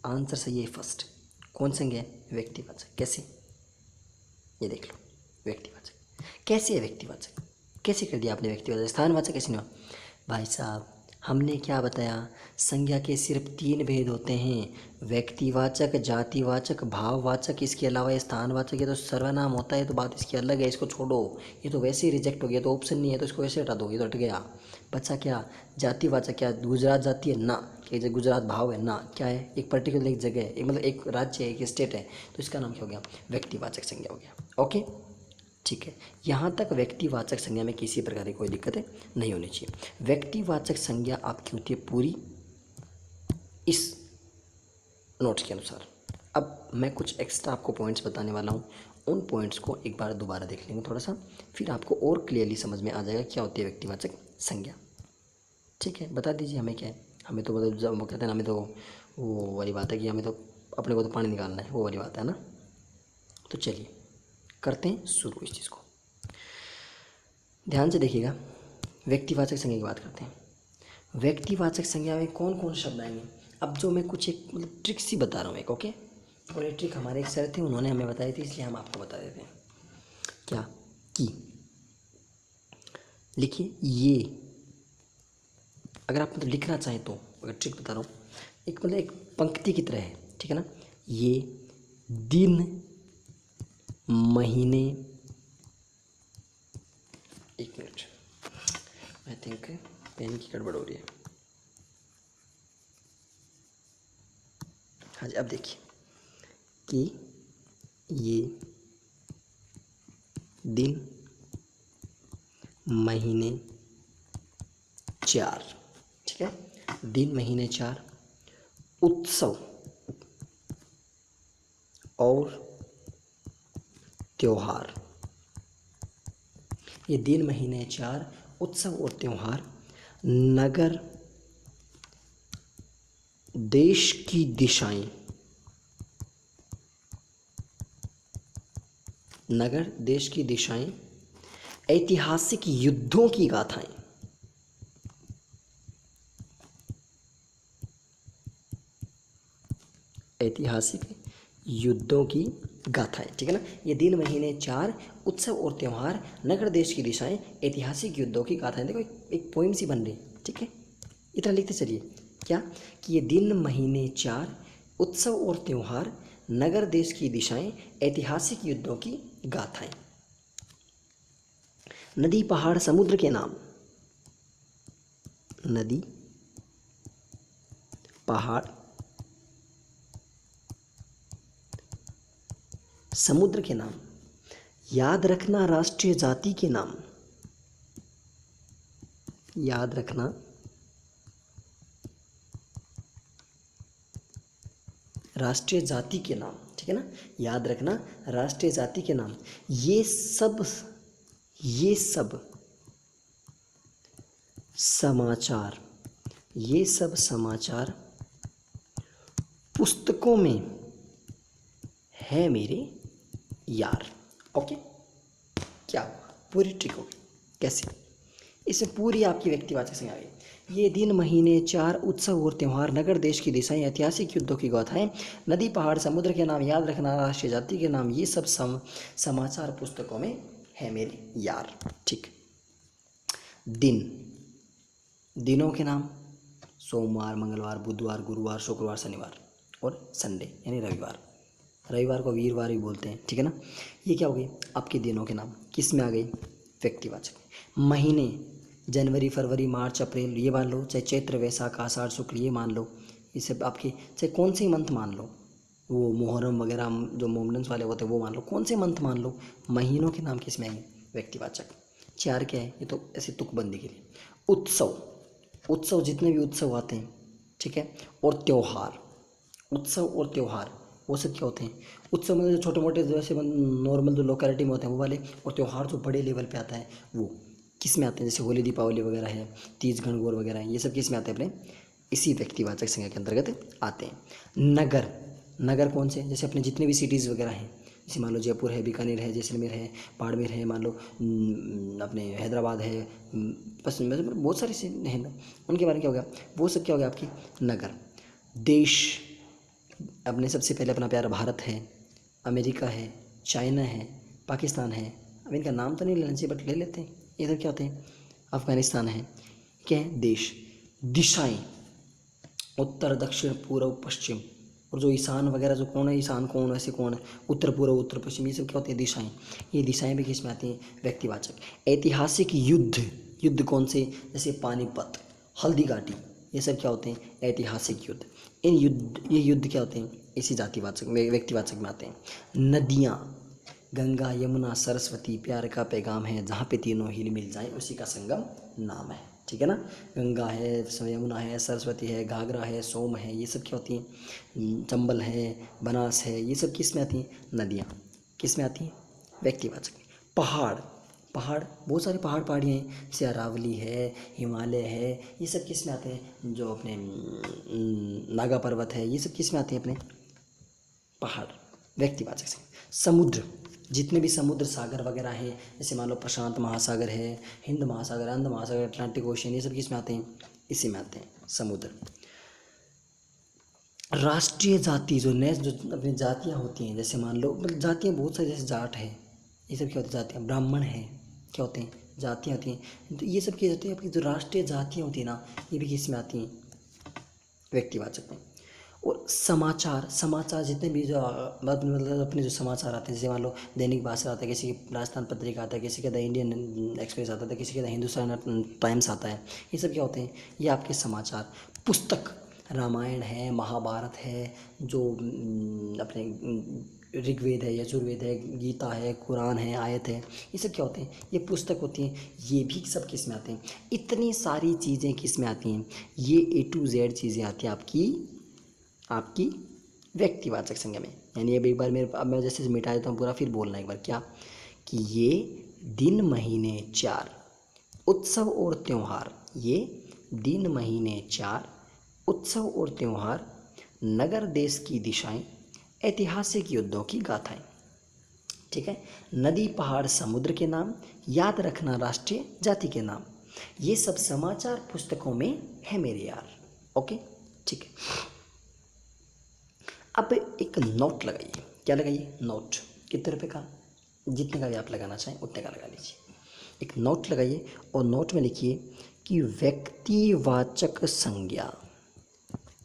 आंसर सही है फर्स्ट। कौन संज्ञा है? व्यक्तिवाचक। कैसे? ये देख लो, व्यक्तिवाचक कैसे है? व्यक्तिवाचक कैसे कर दिया आपने व्यक्तिवाचक? स्थानवाचक कैसे नहीं हुआ? भाई साहब, हमने क्या बताया? संज्ञा के सिर्फ 3 भेद होते हैं, व्यक्तिवाचक, जातिवाचक, भाववाचक। इसके अलावा ये स्थानवाचक, ये तो सर्वनाम होता है, तो बात इसकी अलग है, इसको छोड़ो। ये तो वैसे ही रिजेक्ट हो गया, तो ऑप्शन नहीं है, तो इसको वैसे हटा दो, ये तो हट गया। बच्चा क्या? जातिवाचक क्या? गुजरात जाति है ना, कि गुजरात भाव है ना, क्या है? एक पर्टिकुलर एक जगह है, एक मतलब एक राज्य है, एक स्टेट है, तो इसका नाम क्या हो गया? व्यक्तिवाचक संज्ञा हो गया। ओके, ठीक है। यहाँ तक व्यक्तिवाचक संज्ञा में किसी प्रकार की कोई दिक्कतें नहीं होनी चाहिए। व्यक्तिवाचक संज्ञा आपकी होती है पूरी इस नोट्स के अनुसार। अब मैं कुछ एक्स्ट्रा आपको पॉइंट्स बताने वाला हूँ, उन पॉइंट्स को एक बार दोबारा देख लेंगे थोड़ा सा, फिर आपको और क्लियरली समझ में आ जाएगा क्या होती है व्यक्तिवाचक संज्ञा। ठीक है, बता दीजिए हमें क्या है। हमें तो मतलब जब वो कहते हैं ना, हमें तो वो वाली बात है कि हमें तो अपने को तो पानी निकालना है, वो वाली बात है ना। तो चलिए करते हैं शुरू इस चीज़ को। ध्यान से देखिएगा, व्यक्तिवाचक संज्ञा की बात करते हैं। व्यक्तिवाचक संज्ञा में कौन कौन शब्द आएंगे? अब जो मैं कुछ एक मतलब ट्रिक सी बता रहा हूँ एक, ओके। और ये ट्रिक हमारे एक सर थे, उन्होंने हमें बताई थी, इसलिए हम आपको बता देते हैं। क्या? कि लिखिए ये, अगर आप मतलब लिखना चाहें तो, अगर ट्रिक बता रहा हूँ, एक मतलब एक पंक्ति की तरह है, ठीक है ना। ये दिन, महीने, एक मिनट, आई थिंक पेन की गड़बड़ हो रही है। हाँ जी, अब देखिए कि ये दिन, महीने 4, ठीक है। दिन, महीने 4, उत्सव और त्योहार। ये दिन, महीने 4, उत्सव और त्योहार, नगर, देश की दिशाएं, नगर, देश की दिशाएं, ऐतिहासिक युद्धों की गाथाएं, ऐतिहासिक युद्धों की गाथाएं, ठीक है ना। ये दिन, महीने 4, उत्सव और त्योहार, नगर, देश की दिशाएं, ऐतिहासिक युद्धों की गाथाएं। देखो एक पोइम सी बन रही, ठीक है। इतना लिखते चलिए, क्या? कि ये दिन, महीने 4, उत्सव और त्योहार, नगर, देश की दिशाएं, ऐतिहासिक युद्धों की गाथाएं। नदी, पहाड़, समुद्र के नाम, नदी, पहाड़, समुद्र के नाम, याद रखना राष्ट्रीय जाति के नाम, याद रखना राष्ट्रीय जाति के नाम, ठीक है ना। याद रखना राष्ट्रीय जाति के नाम। ये सब समाचार, ये सब समाचार पुस्तकों में है मेरे यार। ओके, क्या हुआ? पूरी ट्रिक होगी। कैसे? इसमें पूरी आपकी व्यक्तिवाचक संज्ञा आ गई। ये दिन, महीने 4, उत्सव और त्यौहार, नगर, देश की दिशाएं, ऐतिहासिक युद्धों की गाथाएं, नदी, पहाड़, समुद्र के नाम, याद रखना राष्ट्रीय जाति के नाम, ये सब समाचार पुस्तकों में है मेरे यार। ठीक। दिन, दिनों के नाम, सोमवार, मंगलवार, बुधवार, गुरुवार, शुक्रवार, शनिवार और संडे यानी रविवार। रविवार को वीरवार भी बोलते हैं, ठीक है ना। ये क्या हो गई? आपके दिनों के नाम। किस में आ गई? व्यक्तिवाचक। महीने, जनवरी, फरवरी, मार्च, अप्रैल, ये मान लो, चाहे चैत्र, वैशाख, आषाढ़, शुक्ल, ये मान लो। ये सब आपके, चाहे कौन से मंथ मान लो, वो मुहर्रम वगैरह जो मोमडन्स वाले होते हैं वो मान लो, कौन से मंथ मान लो, महीनों के नाम किस में आएंगे? व्यक्तिवाचक। चार क्या है, ये तो ऐसे तुकबंदी के लिए। उत्सव, उत्सव जितने भी उत्सव आते हैं, ठीक है, और त्यौहार, उत्सव और त्यौहार वो सब क्या होते हैं। उत्सव मतलब जो छोटे मोटे जैसे नॉर्मल जो लोकेलिटी में होते हैं वो वाले, और त्यौहार जो बड़े लेवल पे आता है वो किस में आते हैं, जैसे होली दीपावली वगैरह है, तीज गणगौर वगैरह है, ये सब किस में आते हैं, अपने इसी व्यक्तिवाचक संज्ञा के अंतर्गत आते हैं। नगर, नगर कौन से, जैसे अपने जितने भी सिटीज़ वगैरह हैं, जैसे मान लो जयपुर है, बीकानेर है, जैसलमेर है, बाड़मेर है, मान लो अपने हैदराबाद है, पश्चिम में बहुत सारे से हैं ना, उनके बारे में क्या हो गया, वो सब क्या हो गया आपकी नगर। देश, अपने सबसे पहले अपना प्यारा भारत है, अमेरिका है, चाइना है, पाकिस्तान है, अब इनका नाम तो नहीं लेना चाहिए बट ले लेते हैं, इधर क्या होते हैं, अफगानिस्तान है, क्या है देश। दिशाएं, उत्तर दक्षिण पूर्व पश्चिम, और जो ईशान वगैरह जो कौन है, ईशान कौन, ऐसे कौन है, उत्तर पूर्व उत्तर पश्चिम, ये सब क्या होती है दिशाएं। ये दिशाएं भी किस में आती हैं, व्यक्तिवाचक। ऐतिहासिक युद्ध, युद्ध कौन से, जैसे पानीपत, हल्दी घाटी, ये सब क्या होते हैं, ऐतिहासिक युद्ध। इन युद्ध, ये युद्ध क्या होते हैं, इसी जातिवाचक व्यक्तिवाचक में आते हैं। नदियाँ, गंगा यमुना सरस्वती प्यार का पैगाम है, जहाँ पे तीनों हिल मिल जाए उसी का संगम नाम है, ठीक है ना। गंगा है, यमुना है, सरस्वती है, घाघरा है, सोम है, ये सब क्या होती हैं, चंबल है, बनास है, ये सब किस में आती हैं, नदियाँ किस में आती हैं, व्यक्तिवाचक। पहाड़, पहाड़ बहुत सारे पहाड़ पहाड़ियाँ हैं, जैसे अरावली है, हिमालय है, ये सब किस में आते हैं, जो अपने नागा पर्वत है, ये सब किस में आते हैं, अपने पहाड़, व्यक्तिवाचक से। समुद्र, जितने भी समुद्र सागर वगैरह हैं, जैसे मान लो प्रशांत महासागर है, हिंद महासागर, अंध महासागर, अटलांटिक ओशियन, ये सब किस में आते हैं, इसी में आते हैं, समुद्र। राष्ट्रीय जाति, जो जो अपनी जातियाँ होती हैं, जैसे मान लो मतलब जातियाँ बहुत सारी, जैसे जाट है, ये सब क्या होती है, जातियाँ। ब्राह्मण है, क्या होते हैं, जातियाँ होती हैं। तो ये सब क्या होती है, आपकी जो राष्ट्रीय जातियाँ होती हैं ना, ये भी किस में आती हैं, व्यक्तिवाचक में। और समाचार, समाचार जितने भी जो मतलब अपने जो समाचार आते हैं, जैसे मान लो दैनिक भास्कर आता है, किसी की राजस्थान पत्रिका आता है, किसी का द इंडियन एक्सप्रेस आता है, किसी का द हिंदुस्तान टाइम्स आता है, ये सब क्या होते हैं, ये आपके समाचार। पुस्तक, रामायण है, महाभारत है, जो अपने ऋग्वेद है, यजुर्वेद है, गीता है, कुरान है, आयत है, ये सब क्या होते हैं, ये पुस्तक होती हैं, ये भी सब किस में आते हैं, इतनी सारी चीज़ें किस में आती हैं, ये A to Z चीज़ें आती हैं आपकी व्यक्तिवाचक संज्ञा में। यानी अब एक बार मेरे, अब मैं जैसे मिटा देता हूँ पूरा, फिर बोलना एक बार क्या, कि ये दिन महीने चार, उत्सव और त्यौहार, ये दिन महीने चार, उत्सव और त्यौहार, नगर देश की दिशाएं, ऐतिहासिक युद्धों की गाथाएं, ठीक है। नदी पहाड़ समुद्र के नाम, याद रखना राष्ट्रीय जाति के नाम, ये सब समाचार पुस्तकों में है मेरे यार। ओके, ठीक है। अब एक नोट लगाइए, क्या लगाइए, नोट। कितने रुपए का, जितने का भी आप लगाना चाहें उतने का लगा लीजिए। एक नोट लगाइए और नोट में लिखिए कि व्यक्तिवाचक संज्ञा,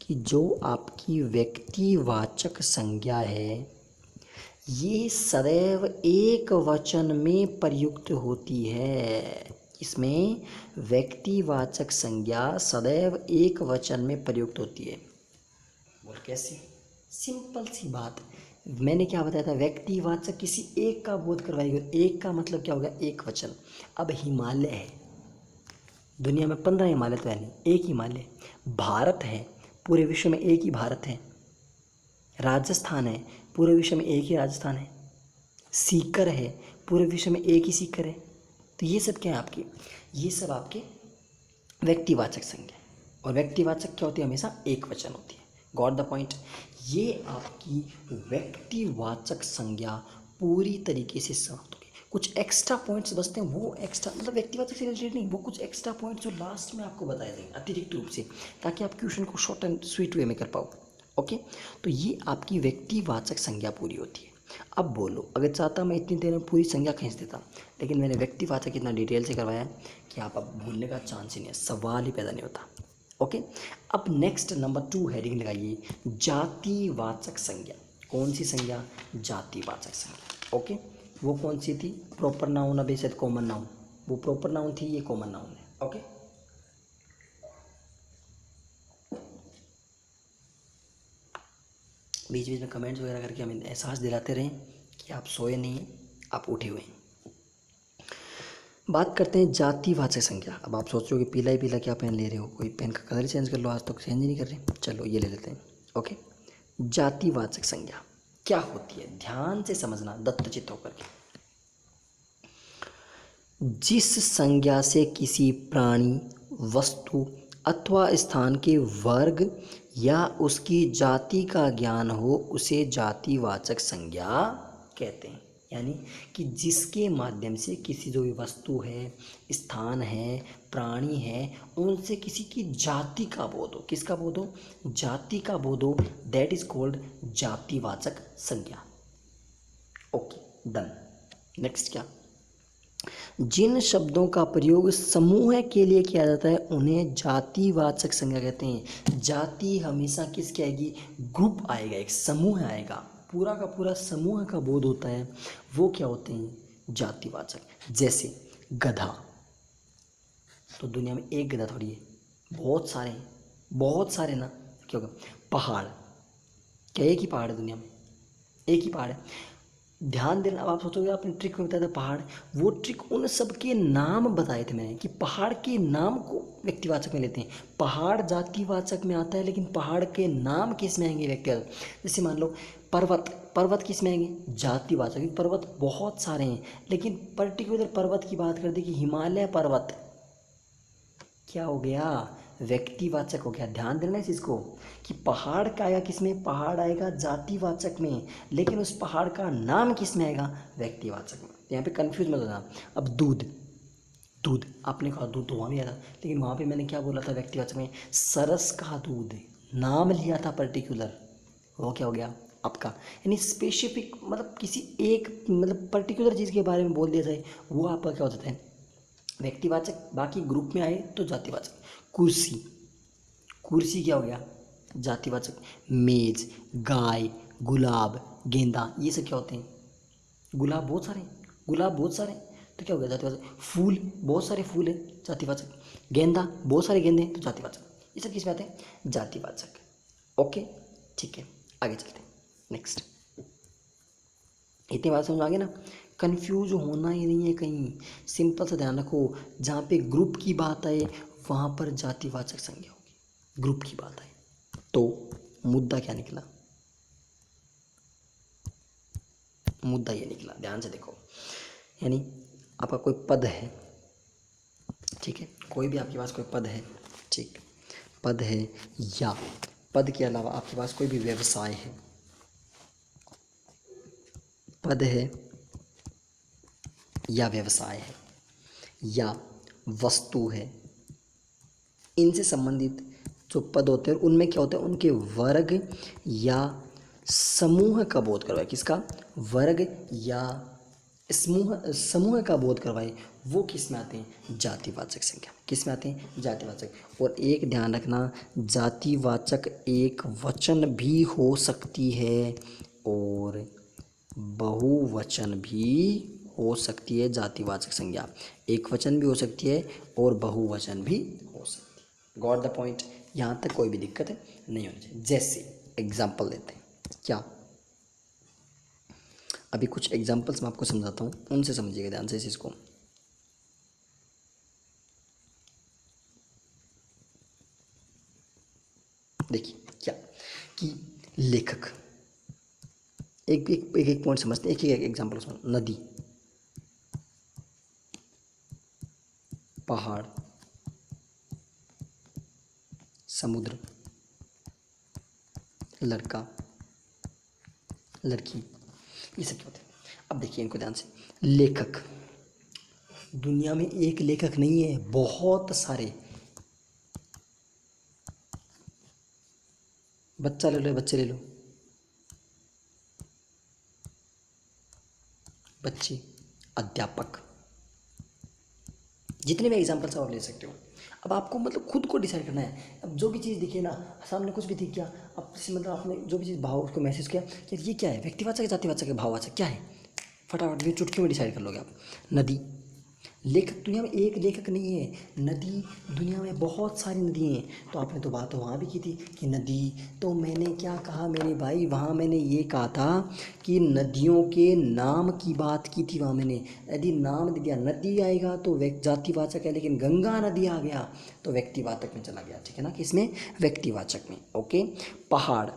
कि जो आपकी व्यक्तिवाचक संज्ञा है ये सदैव एक वचन में प्रयुक्त होती है। इसमें व्यक्तिवाचक संज्ञा सदैव एक वचन में प्रयुक्त होती है। बोल कैसे, सिंपल सी बात, मैंने क्या बताया था, व्यक्तिवाचक किसी एक का बोध करवाएगी, एक का मतलब क्या होगा, एक वचन। अब हिमालय है, दुनिया में 15 हिमालय तो है नहीं, एक हिमालय। भारत है, पूरे विश्व में एक ही भारत है। राजस्थान है, पूरे विश्व में एक ही राजस्थान है। सीकर है, पूरे विश्व में एक ही सीकर है। तो ये सब क्या है आपके, ये सब आपके व्यक्तिवाचक संज्ञा, और व्यक्तिवाचक क्या होती है, हमेशा एक वचन होती है। Got the point. ये आपकी व्यक्तिवाचक संज्ञा पूरी तरीके से समाप्त हो गई। कुछ एक्स्ट्रा पॉइंट्स बचते हैं, वो एक्स्ट्रा मतलब व्यक्तिवाचक से रिलेटेड नहीं, वो कुछ एक्स्ट्रा पॉइंट्स जो लास्ट में आपको बताए जाएंगे अतिरिक्त रूप से, ताकि आप क्वेश्चन को शॉर्ट एंड स्वीट वे में कर पाओ। ओके, तो ये आपकी व्यक्तिवाचक संज्ञा पूरी होती है। अब बोलो, अगर चाहता मैं इतनी देर में पूरी संज्ञा खींच देता, लेकिन मैंने व्यक्तिवाचक इतना डिटेल से करवाया है कि आप अब भूलने का चांस ही नहीं है, सवाल ही पैदा नहीं होता। ओके, अब नेक्स्ट नंबर 2 हेडिंग लगाइए, जातिवाचक संज्ञा। कौन सी संज्ञा, जातिवाचक संज्ञा। ओके, वो कौन सी थी, प्रॉपर नाउन, अब शायद कॉमन नाउन, वो प्रॉपर नाउन थी, ये कॉमन नाउन है। ओके, बीच बीच में कमेंट्स वगैरह करके हमें एहसास दिलाते रहें कि आप सोए नहीं हैं, आप उठे हुए हैं। बात करते हैं जातिवाचक संज्ञा। अब आप सोच रहे हो कि पीला ही पीला क्या पेन ले रहे हो, कोई पेन का कलर चेंज कर लो, आज तक चेंज ही नहीं कर रहे। चलो ये ले लेते हैं। ओके, जातिवाचक संज्ञा क्या होती है, ध्यान से समझना दत्तचित्त होकर के। जिस संज्ञा से किसी प्राणी, वस्तु अथवा स्थान के वर्ग या उसकी जाति का ज्ञान हो उसे जातिवाचक संज्ञा कहते हैं। यानी कि जिसके माध्यम से किसी जो भी वस्तु है, स्थान है, प्राणी है, उनसे किसी की जाति का बोध हो। किसका बोध हो? जाति का बोध हो, दैट इज कॉल्ड जातिवाचक संज्ञा। Okay done. नेक्स्ट क्या, जिन शब्दों का प्रयोग समूह के लिए किया जाता है उन्हें जातिवाचक संज्ञा कहते हैं। जाति हमेशा किसकी आएगी? ग्रुप आएगा, एक समूह आएगा, पूरा का पूरा समूह का बोध होता है, वो क्या होते हैं? जातिवाचक। जैसे गधा, तो दुनिया में एक गधा थोड़ी है, बहुत सारे हैं, बहुत सारे ना, क्या होगा? पहाड़, क्या एक ही पहाड़ है दुनिया में? एक ही पहाड़ है। ध्यान देना। अब आप सोचोगे आपने ट्रिक में बताया था पहाड़, वो ट्रिक उन सब के नाम बताए थे मैंने कि पहाड़ के नाम को व्यक्तिवाचक में लेते हैं। पहाड़ जातिवाचक में आता है, लेकिन पहाड़ के नाम किस में आएंगे? व्यक्तिवाचक। जैसे मान लो पर्वत, पर्वत किस में आएंगे? जातिवाचक। पर्वत बहुत सारे हैं, लेकिन पर्टिकुलर पर्वत की बात कर दी कि हिमालय पर्वत, क्या हो गया? व्यक्तिवाचक हो गया। ध्यान देना इस चीज़ को कि पहाड़ का आएगा किस में? पहाड़ आएगा जातिवाचक में, लेकिन उस पहाड़ का नाम किस में आएगा? व्यक्तिवाचक में। यहाँ पे कंफ्यूज मत होना। अब दूध, दूध आपने कहा दूध तो वहाँ भी आया था, लेकिन वहाँ पे मैंने क्या बोला था व्यक्तिवाचक में? सरस का दूध, नाम लिया था पर्टिकुलर, वो क्या हो गया? आपका। यानी स्पेसिफिक, मतलब किसी एक मतलब पर्टिकुलर चीज़ के बारे में बोल दिया जाए, वो आपका क्या हो जाता है? व्यक्तिवाचक। बाकी ग्रुप में आए तो जातिवाचक। कुर्सी, कुर्सी क्या हो गया? जातिवाचक। मेज, गाय, गुलाब, गेंदा, ये सब क्या होते हैं? गुलाब बहुत सारे, गुलाब बहुत सारे, तो क्या हो गया? जातिवाचक। फूल, बहुत सारे फूल है, जातिवाचक। गेंदा, बहुत सारे गेंदे हैं, तो जातिवाचक। ये सब किस में आते हैं? जातिवाचक। ओके ठीक है, आगे चलते हैं। नेक्स्ट, इतनी बात समझ आ गई ना? कंफ्यूज होना ही नहीं है कहीं, सिंपल सा ध्यान रखो, जहाँ पे ग्रुप की बात आए वहाँ पर जातिवाचक संज्ञा होगी। ग्रुप की बात आए तो मुद्दा क्या निकला? मुद्दा ये निकला, ध्यान से देखो। यानी आपका कोई पद है, ठीक है, कोई भी आपके पास कोई पद है, ठीक, पद है, या पद के अलावा आपके पास कोई भी व्यवसाय है, पद है या व्यवसाय है या वस्तु है, इनसे संबंधित जो पद होते हैं उनमें क्या होता है? उनके वर्ग या समूह का बोध करवाए। किसका? वर्ग या समूह, समूह का बोध करवाए, वो किस में आते हैं? जातिवाचक संज्ञा। किस में आते हैं? जातिवाचक। और एक ध्यान रखना, जातिवाचक एक वचन भी हो सकती है और बहुवचन भी हो सकती है। जातिवाचक संज्ञा एक वचन भी हो सकती है और बहुवचन भी हो सकती है। Got the point? यहाँ तक कोई भी दिक्कत नहीं होनी चाहिए। जैसे एग्जाम्पल देते हैं, क्या? अभी कुछ एग्जाम्पल्स मैं आपको समझाता हूँ, उनसे समझिएगा ध्यान से इस चीज़ को। देखिए क्या कि लेखक, एक एक एक, एक पॉइंट समझते हैं, एक एक एग्जाम्पल समझ। नदी, पहाड़, समुद्र, लड़का, लड़की, ये सब क्या होते हैं? अब देखिए इनको ध्यान से। लेखक, दुनिया में एक लेखक नहीं है, बहुत सारे। बच्चा ले लो, बच्चे ले लो, बच्चे, अध्यापक, जितने भी एग्जाम्पल्स आप ले सकते हो। अब आपको मतलब खुद को डिसाइड करना है। अब जो भी चीज़ दिखे ना, सामने कुछ भी दिख गया, अब मतलब आपने जो भी चीज़ भाव उसको महसूस किया कि ये क्या है? व्यक्तिवाचक है, जातिवाचक है, भाववाचक क्या है? फटाफट भी चुटकी में डिसाइड कर लोगे आप। नदी, लेखक दुनिया में एक लेखक नहीं है, नदी दुनिया में बहुत सारी नदी हैं। तो आपने तो बात वहाँ भी की थी कि नदी, तो मैंने क्या कहा मेरे भाई, वहाँ मैंने ये कहा था कि नदियों के नाम की बात की थी। वहाँ मैंने यदि नाम दे दिया, नदी आएगा तो जातिवाचक है, लेकिन गंगा नदी आ गया तो व्यक्तिवाचक में चला गया, ठीक है ना, कि इसमें व्यक्तिवाचक में। ओके, पहाड़,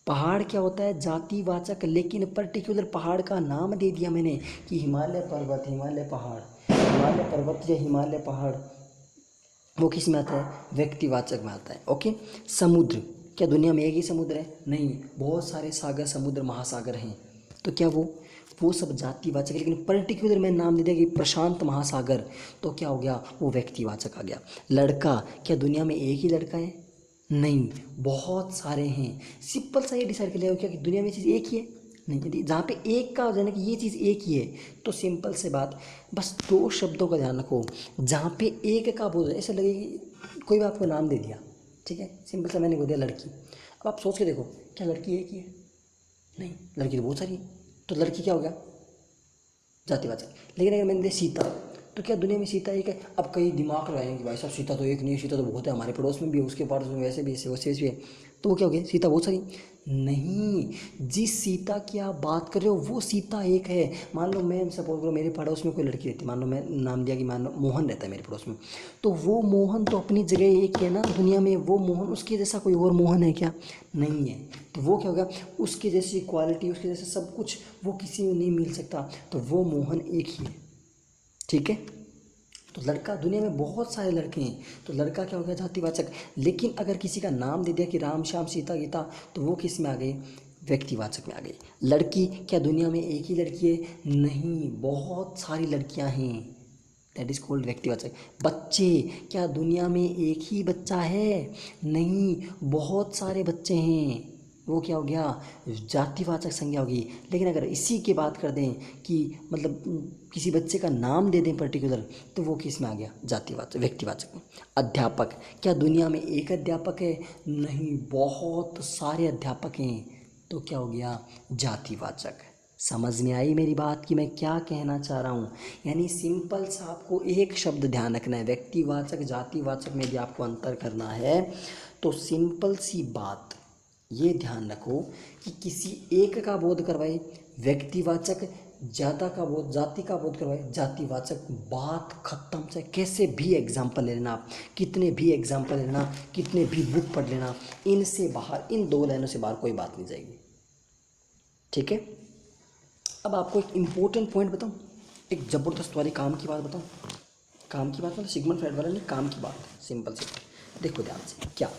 पहाड़ क्या होता है, जातिवाचक, लेकिन पर्टिकुलर पहाड़ का नाम दे दिया मैंने कि हिमालय पर्वत, हिमालय पहाड़, हिमालय पर्वत या हिमालय पहाड़, वो किस में आता है, व्यक्तिवाचक में आता है। ओके, समुद्र, क्या दुनिया में एक ही समुद्र है, नहीं, बहुत सारे सागर, समुद्र, महासागर हैं। तो क्या वो सब जातिवाचक है, लेकिन पर्टिकुलर मैं नाम दे दिया कि प्रशांत महासागर, तो क्या हो गया, वो व्यक्तिवाचक आ गया। लड़का, क्या दुनिया में एक ही लड़का है, नहीं, बहुत सारे हैं। सिंपल सा ये डिसाइड कर लिया क्या कि दुनिया में चीज़ एक ही है, नहीं, यदि जहाँ पे एक का हो जाए ना कि ये चीज़ एक ही है, तो सिंपल से बात, बस दो शब्दों का ध्यान रखो। जहाँ पे एक का बोल, ऐसा लगे कि कोई भी आपको नाम दे दिया, ठीक है, सिंपल सा मैंने बोल दिया लड़की, अब आप सोच के देखो, क्या लड़की एक ही है, नहीं, लड़की तो बहुत सारी है, तो लड़की क्या हो गया, जातिवाचक। लेकिन अगर मैंने दिया सीता, तो क्या दुनिया में सीता एक है, अब कई दिमाग लगाएंगे कि भाई साहब सीता तो एक नहीं है, सीता तो बहुत है, हमारे पड़ोस में भी है, उसके पड़ोस में वैसे भी है, वैसे भी है, तो वो क्या हो गया, सीता बहुत सारी, नहीं, जिस सीता की आप बात कर रहे हो वो सीता एक है। मान लो मैं सपोज करो मेरे पड़ोस में कोई लड़की रहती है, मान लो मैं नाम दिया कि मान लो मोहन रहता है मेरे पड़ोस में, तो वो मोहन तो अपनी जगह एक है ना दुनिया में, वो मोहन, उसके जैसा कोई और मोहन है क्या, नहीं है, तो वो क्या होगा, उसके जैसी क्वालिटी, उसके जैसे सब कुछ वो किसी में नहीं मिल सकता, तो वो मोहन एक ही है, ठीक है। तो लड़का, दुनिया में बहुत सारे लड़के हैं, तो लड़का क्या हो गया, जातिवाचक। लेकिन अगर किसी का नाम दे दिया कि राम श्याम सीता गीता, तो वो किस में आ गए, व्यक्तिवाचक में आ गई। लड़की, क्या दुनिया में एक ही लड़की है, नहीं, बहुत सारी लड़कियां हैं, दैट इज कॉल्ड व्यक्तिवाचक। बच्चे, क्या दुनिया में एक ही बच्चा है, नहीं, बहुत सारे बच्चे हैं, वो क्या हो गया, जातिवाचक संज्ञा होगी। लेकिन अगर इसी की बात कर दें कि मतलब किसी बच्चे का नाम दे दें पर्टिकुलर, तो वो किस में आ गया, जातिवाचक, व्यक्तिवाचक में। अध्यापक, क्या दुनिया में एक अध्यापक है, नहीं, बहुत सारे अध्यापक हैं, तो क्या हो गया, जातिवाचक। समझ में आई मेरी बात कि मैं क्या कहना चाह रहा हूँ, यानी सिंपल सा आपको एक शब्द ध्यान रखना है, व्यक्तिवाचक जातिवाचक में यदि आपको अंतर करना है तो सिंपल सी बात ये ध्यान रखो कि किसी एक का बोध करवाए व्यक्तिवाचक, ज़्यादा का बोध, जाति का बोध करवाए जातिवाचक, बात खत्म। से कैसे भी एग्जाम्पल ले लेना आप, कितने भी एग्जाम्पल ले लेना, कितने भी बुक पढ़ लेना, इनसे बाहर, इन दो लाइनों से बाहर कोई बात नहीं जाएगी, ठीक है। अब आपको एक इम्पोर्टेंट पॉइंट बताऊँ, एक ज़बरदस्त वाली काम की बात बताऊँ, काम की बात मतलब सिगमंड फ्राइड वाला नहीं, काम की बात, सिंपल सी। देखो ध्यान से, क्या,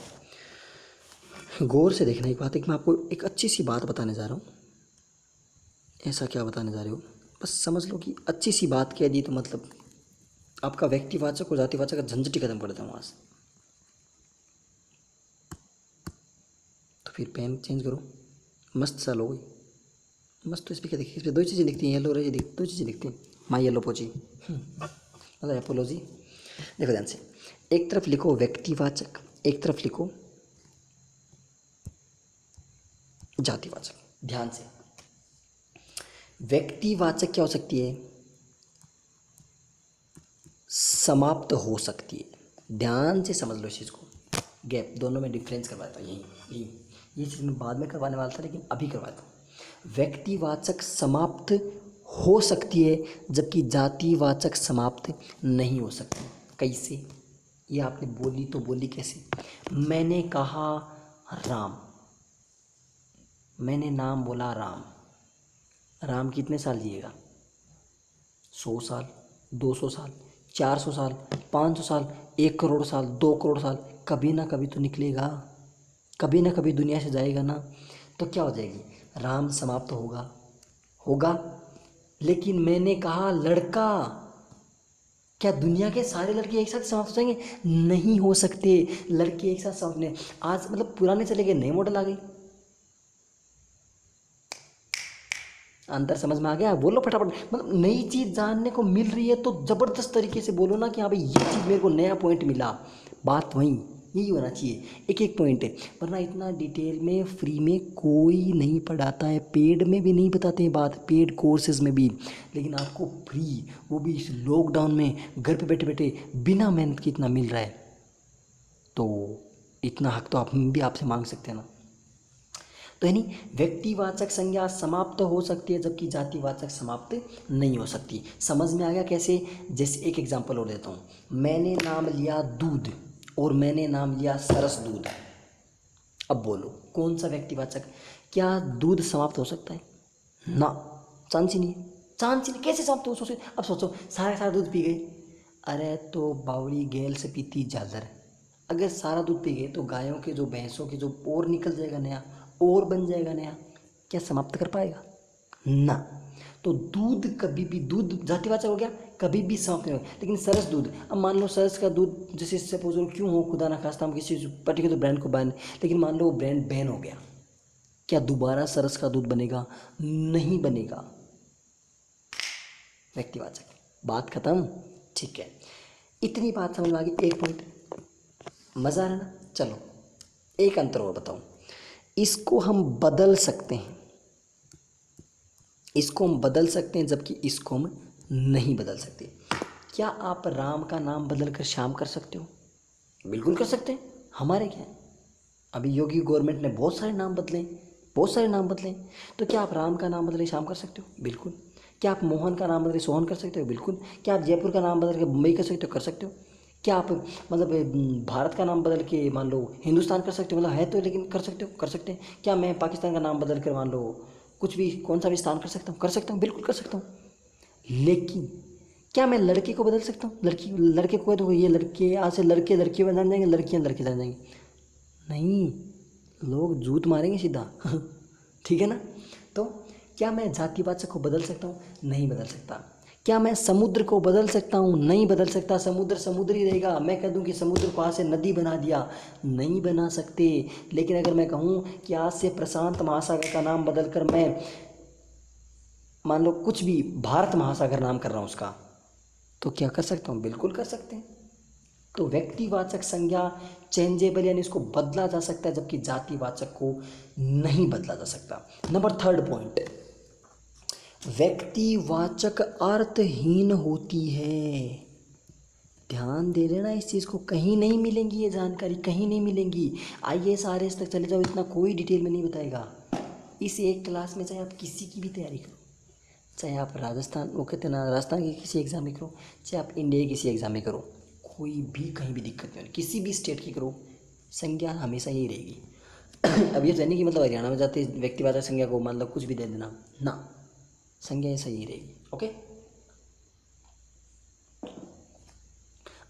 गौर से देखना एक बात, एक मैं आपको एक अच्छी सी बात बताने जा रहा हूँ। ऐसा क्या बताने जा रहे हो, बस समझ लो कि अच्छी सी बात कह दी तो मतलब आपका व्यक्तिवाचक और जातिवाचक का झंझट ही खत्म कर देता हूँ वहाँ से। तो फिर पेन चेंज करो, मस्त सा लो, मस्त। तो इस पर क्या देखिए, इस पर दो चीज़ें दिखती हैं, येलो और ये दो चीज़ें दिखती हैं, माई येलो पोची, मतलब एपोलॉजी। देखो ध्यान से, एक तरफ लिखो व्यक्तिवाचक, एक तरफ लिखो जातिवाचक। ध्यान से, व्यक्तिवाचक क्या हो सकती है, समाप्त हो सकती है। ध्यान से समझ लो इस चीज़ को, गैप दोनों में डिफरेंस करवाता हूँ, यही ये चीज़ मैं बाद में करवाने वाला था, लेकिन अभी करवाता हूँ। व्यक्तिवाचक समाप्त हो सकती है, जबकि जातिवाचक समाप्त नहीं हो सकती। कैसे, ये आपने बोली तो बोली कैसे, मैंने कहा राम, मैंने नाम बोला राम, राम कितने साल जिएगा, 100 साल, 200 साल, 400 साल, 500 साल, 1 करोड़ साल, 2 करोड़ साल, कभी ना कभी तो निकलेगा, कभी ना कभी दुनिया से जाएगा ना, तो क्या हो जाएगी, राम समाप्त होगा, होगा। लेकिन मैंने कहा लड़का, क्या दुनिया के सारे लड़के एक साथ समाप्त हो जाएंगे, नहीं हो सकते, लड़के एक साथ समाप्त नहीं। आज मतलब पुराने चले गए, नए मॉडल आ गए, अंतर समझ में आ गया, बोलो फटाफट। मतलब नई चीज़ जानने को मिल रही है तो ज़बरदस्त तरीके से बोलो ना कि हाँ भाई ये चीज़ मेरे को नया पॉइंट मिला, बात वहीं। यही होना चाहिए, एक एक पॉइंट है, वरना इतना डिटेल में फ्री में कोई नहीं पढ़ाता है, पेड में भी नहीं बताते हैं बात, पेड कोर्सेज में भी, लेकिन आपको फ्री, वो भी इस लॉकडाउन में घर पे बैठे बैठे बिना मेहनत के इतना मिल रहा है, तो इतना हक तो हम भी आपसे मांग सकते हैं ना। तो यानी व्यक्तिवाचक संज्ञा समाप्त हो सकती है जबकि जातिवाचक समाप्त नहीं हो सकती। समझ में आ गया कैसे? जैसे एक एग्जांपल और देता हूँ, मैंने नाम लिया दूध और मैंने नाम लिया सरस दूध। अब बोलो कौन सा व्यक्तिवाचक? क्या दूध समाप्त हो सकता है? ना, चांस ही नहीं है, चांस ही नहीं। कैसे समाप्त हो? सोचो, अब सोचो सारा दूध पी गए, अरे तो बावड़ी गैल से पीती जादर, अगर सारा दूध पी गए तो गायों के जो भैंसों के जो और निकल जाएगा नया, और बन जाएगा नया, क्या समाप्त कर पाएगा? ना। तो दूध कभी भी, दूध जातिवाचक हो गया, कभी भी समाप्त नहीं होगा। लेकिन सरस दूध, अब मान लो सरस का दूध, जैसे सपोज क्यों हो, खुदा ना खास्ता हम किसी पर्टिकुलर ब्रांड को बैन, लेकिन मान लो वो ब्रांड बैन हो गया, क्या दोबारा सरस का दूध बनेगा? नहीं बनेगा। व्यक्तिवाचक, बात खत्म। ठीक है, इतनी बात समझ में आ गई। एक पॉइंट, मज़ा आ रहा ना? चलो एक अंतर और बताऊं, इसको हम बदल सकते हैं, इसको हम बदल सकते हैं जबकि इसको हम नहीं बदल सकते। क्या आप राम का नाम बदल कर श्याम कर सकते हो? बिल्कुल कर सकते हैं, हमारे क्या है, अभी योगी गवर्नमेंट ने बहुत सारे नाम बदले, बहुत सारे नाम बदले, तो क्या आप राम का नाम बदले श्याम कर सकते हो? बिल्कुल। क्या आप मोहन का नाम बदले सोहन कर सकते हो? बिल्कुल। क्या आप जयपुर का नाम बदल के मुंबई कर सकते हो? कर सकते हो। क्या आप मतलब भारत का नाम बदल के मान लो हिंदुस्तान कर सकते हो? मतलब है तो, लेकिन कर सकते हो? कर सकते हैं। क्या मैं पाकिस्तान का नाम बदल कर मान लो कुछ भी, कौन सा भी स्थान कर सकता हूँ? कर सकता हूँ, बिल्कुल कर सकता हूँ। लेकिन क्या मैं लड़के को बदल सकता हूँ? लड़के को तो ये लड़के आज से लड़के लड़कियों में जान जाएंगे, लड़कियाँ लड़के जान जाएंगे? नहीं, लोग जूत मारेंगे सीधा ठीक है ना? तो क्या मैं जातिवाचक को बदल सकता हूँ? नहीं बदल सकता। क्या मैं समुद्र को बदल सकता हूँ? नहीं बदल सकता। समुद्र समुद्र ही रहेगा। मैं कह दूँ कि समुद्र को आज से नदी बना दिया, नहीं बना सकते। लेकिन अगर मैं कहूँ कि आज से प्रशांत महासागर का नाम बदल कर मैं मान लो कुछ भी भारत महासागर नाम कर रहा हूँ उसका, तो क्या कर सकता हूँ? बिल्कुल कर सकते हैं। तो व्यक्तिवाचक संज्ञा चेंजेबल यानी इसको बदला जा सकता है जबकि जातिवाचक को नहीं बदला जा सकता। नंबर थर्ड पॉइंट, व्यक्तिवाचक अर्थहीन होती है। ध्यान दे लेना इस चीज़ को, कहीं नहीं मिलेंगी ये जानकारी, कहीं नहीं मिलेंगी। IAS RAS तक चले जाओ, इतना कोई डिटेल में नहीं बताएगा। इस एक क्लास में चाहे आप किसी की भी तैयारी करो, चाहे आप राजस्थान, वो कहते हैं ना, राजस्थान की किसी एग्ज़ाम में करो, चाहे आप इंडिया की किसी एग्ज़ाम में करो, कोई भी कहीं भी दिक्कत नहीं होगी। किसी भी स्टेट की करो, संज्ञा हमेशा यही रहेगी अब ये तो नहीं कि मतलब हरियाणा में जाते व्यक्तिवाचक संज्ञा को मतलब कुछ भी दे देना, ना, संज्ञा ऐसा ही रहेगी। ओके,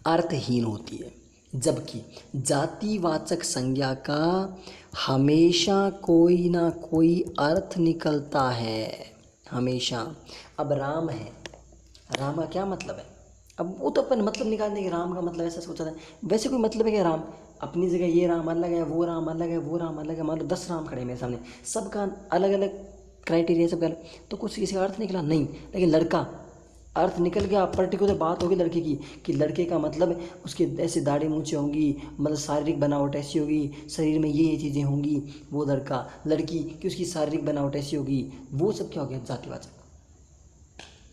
अर्थहीन होती है जबकि जातिवाचक संज्ञा का हमेशा कोई ना कोई अर्थ निकलता है, हमेशा। अब राम है, राम का क्या मतलब है? अब वो तो अपन मतलब निकाल देंगे, राम का मतलब ऐसा सोचा था, वैसे कोई मतलब है क्या? राम अपनी जगह, ये राम अलग है, वो राम अलग है, वो राम अलग है। मान लो 10 राम खड़े मेरे सामने, सबका अलग अलग क्राइटेरिया, सब अलग, तो कुछ किसी का अर्थ निकला नहीं। लेकिन लड़का, अर्थ निकल गया, पर्टिकुलर बात होगी लड़के की कि लड़के का मतलब उसके ऐसे दाढ़ी मूंछें होंगी, मतलब शारीरिक बनावट ऐसी होगी, शरीर में ये चीज़ें होंगी, वो लड़का। लड़की कि उसकी शारीरिक बनावट ऐसी होगी, वो सब क्या हो गया? जातिवाचक।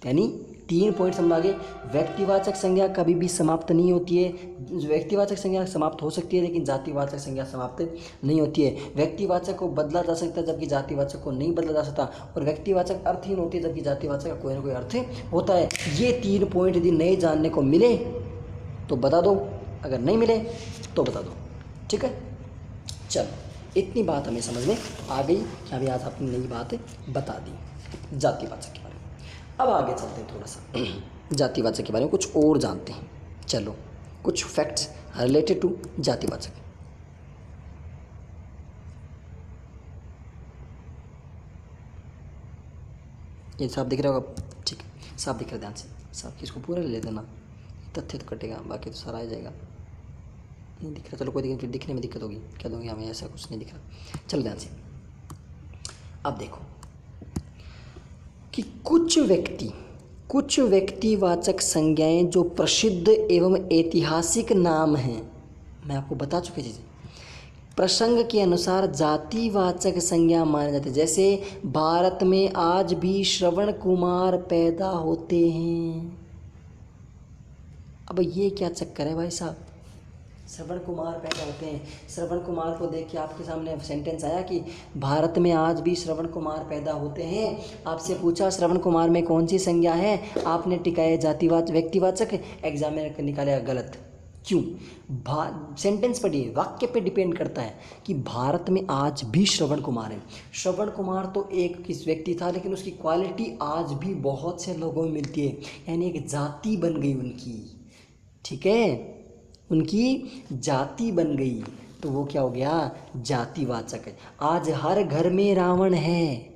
यानी 3 पॉइंट समझ आ गए। व्यक्तिवाचक संज्ञा कभी भी समाप्त नहीं होती है, व्यक्तिवाचक संज्ञा समाप्त हो सकती है लेकिन जातिवाचक संज्ञा समाप्त नहीं होती है। व्यक्तिवाचक को बदला जा सकता है जबकि जातिवाचक को नहीं बदला जा सकता, और व्यक्तिवाचक अर्थहीन होती है जबकि जातिवाचक का कोई ना कोई अर्थ होता है। ये 3 पॉइंट यदि नए जानने को मिले तो बता दो, अगर नहीं मिले तो बता दो, ठीक है। चलो इतनी बात हमें समझ में आ गई कि अभी आज आपने नई बात बता दी जातिवाचक के बारे में। अब आगे चलते हैं, थोड़ा सा जातिवाचक के बारे में कुछ और जानते हैं। चलो कुछ फैक्ट्स रिलेटेड टू जातिवाचक। ये साफ दिख रहा होगा? ठीक है, साफ दिख रहा है, ध्यान से साफ, इसको पूरा ले देना, तथ्य तो कटेगा, बाकी तो सारा आ जाएगा। नहीं दिख रहा, चलो कोई दिक्कत, फिर दिखने में दिक्कत होगी, क्या दूँगी हमें, ऐसा कुछ नहीं दिख रहा। चलो ध्यान से, अब देखो कि कुछ व्यक्तिवाचक संज्ञाएं जो प्रसिद्ध एवं ऐतिहासिक नाम हैं, मैं आपको बता चुकी चीज़ें। प्रसंग के अनुसार जातिवाचक संज्ञा माने जाते हैं। जैसे भारत में आज भी श्रवण कुमार पैदा होते हैं। अब ये क्या चक्कर है भाई साहब, श्रवण कुमार पैदा होते हैं। श्रवण कुमार को देख के आपके सामने सेंटेंस आया कि भारत में आज भी श्रवण कुमार पैदा होते हैं। आपसे पूछा श्रवण कुमार में कौन सी संज्ञा है, आपने टिकाया जातिवाचक व्यक्तिवाचक, एग्जाम में निकाला गलत। क्यों? सेंटेंस पढ़िए, वाक्य पे डिपेंड करता है कि भारत में आज भी श्रवण कुमार है। श्रवण कुमार तो एक किस व्यक्ति था, लेकिन उसकी क्वालिटी आज भी बहुत से लोगों में मिलती है, यानी एक जाति बन गई उनकी। ठीक है, उनकी जाति बन गई, तो वो क्या हो गया, जातिवाचक है। आज हर घर में रावण है,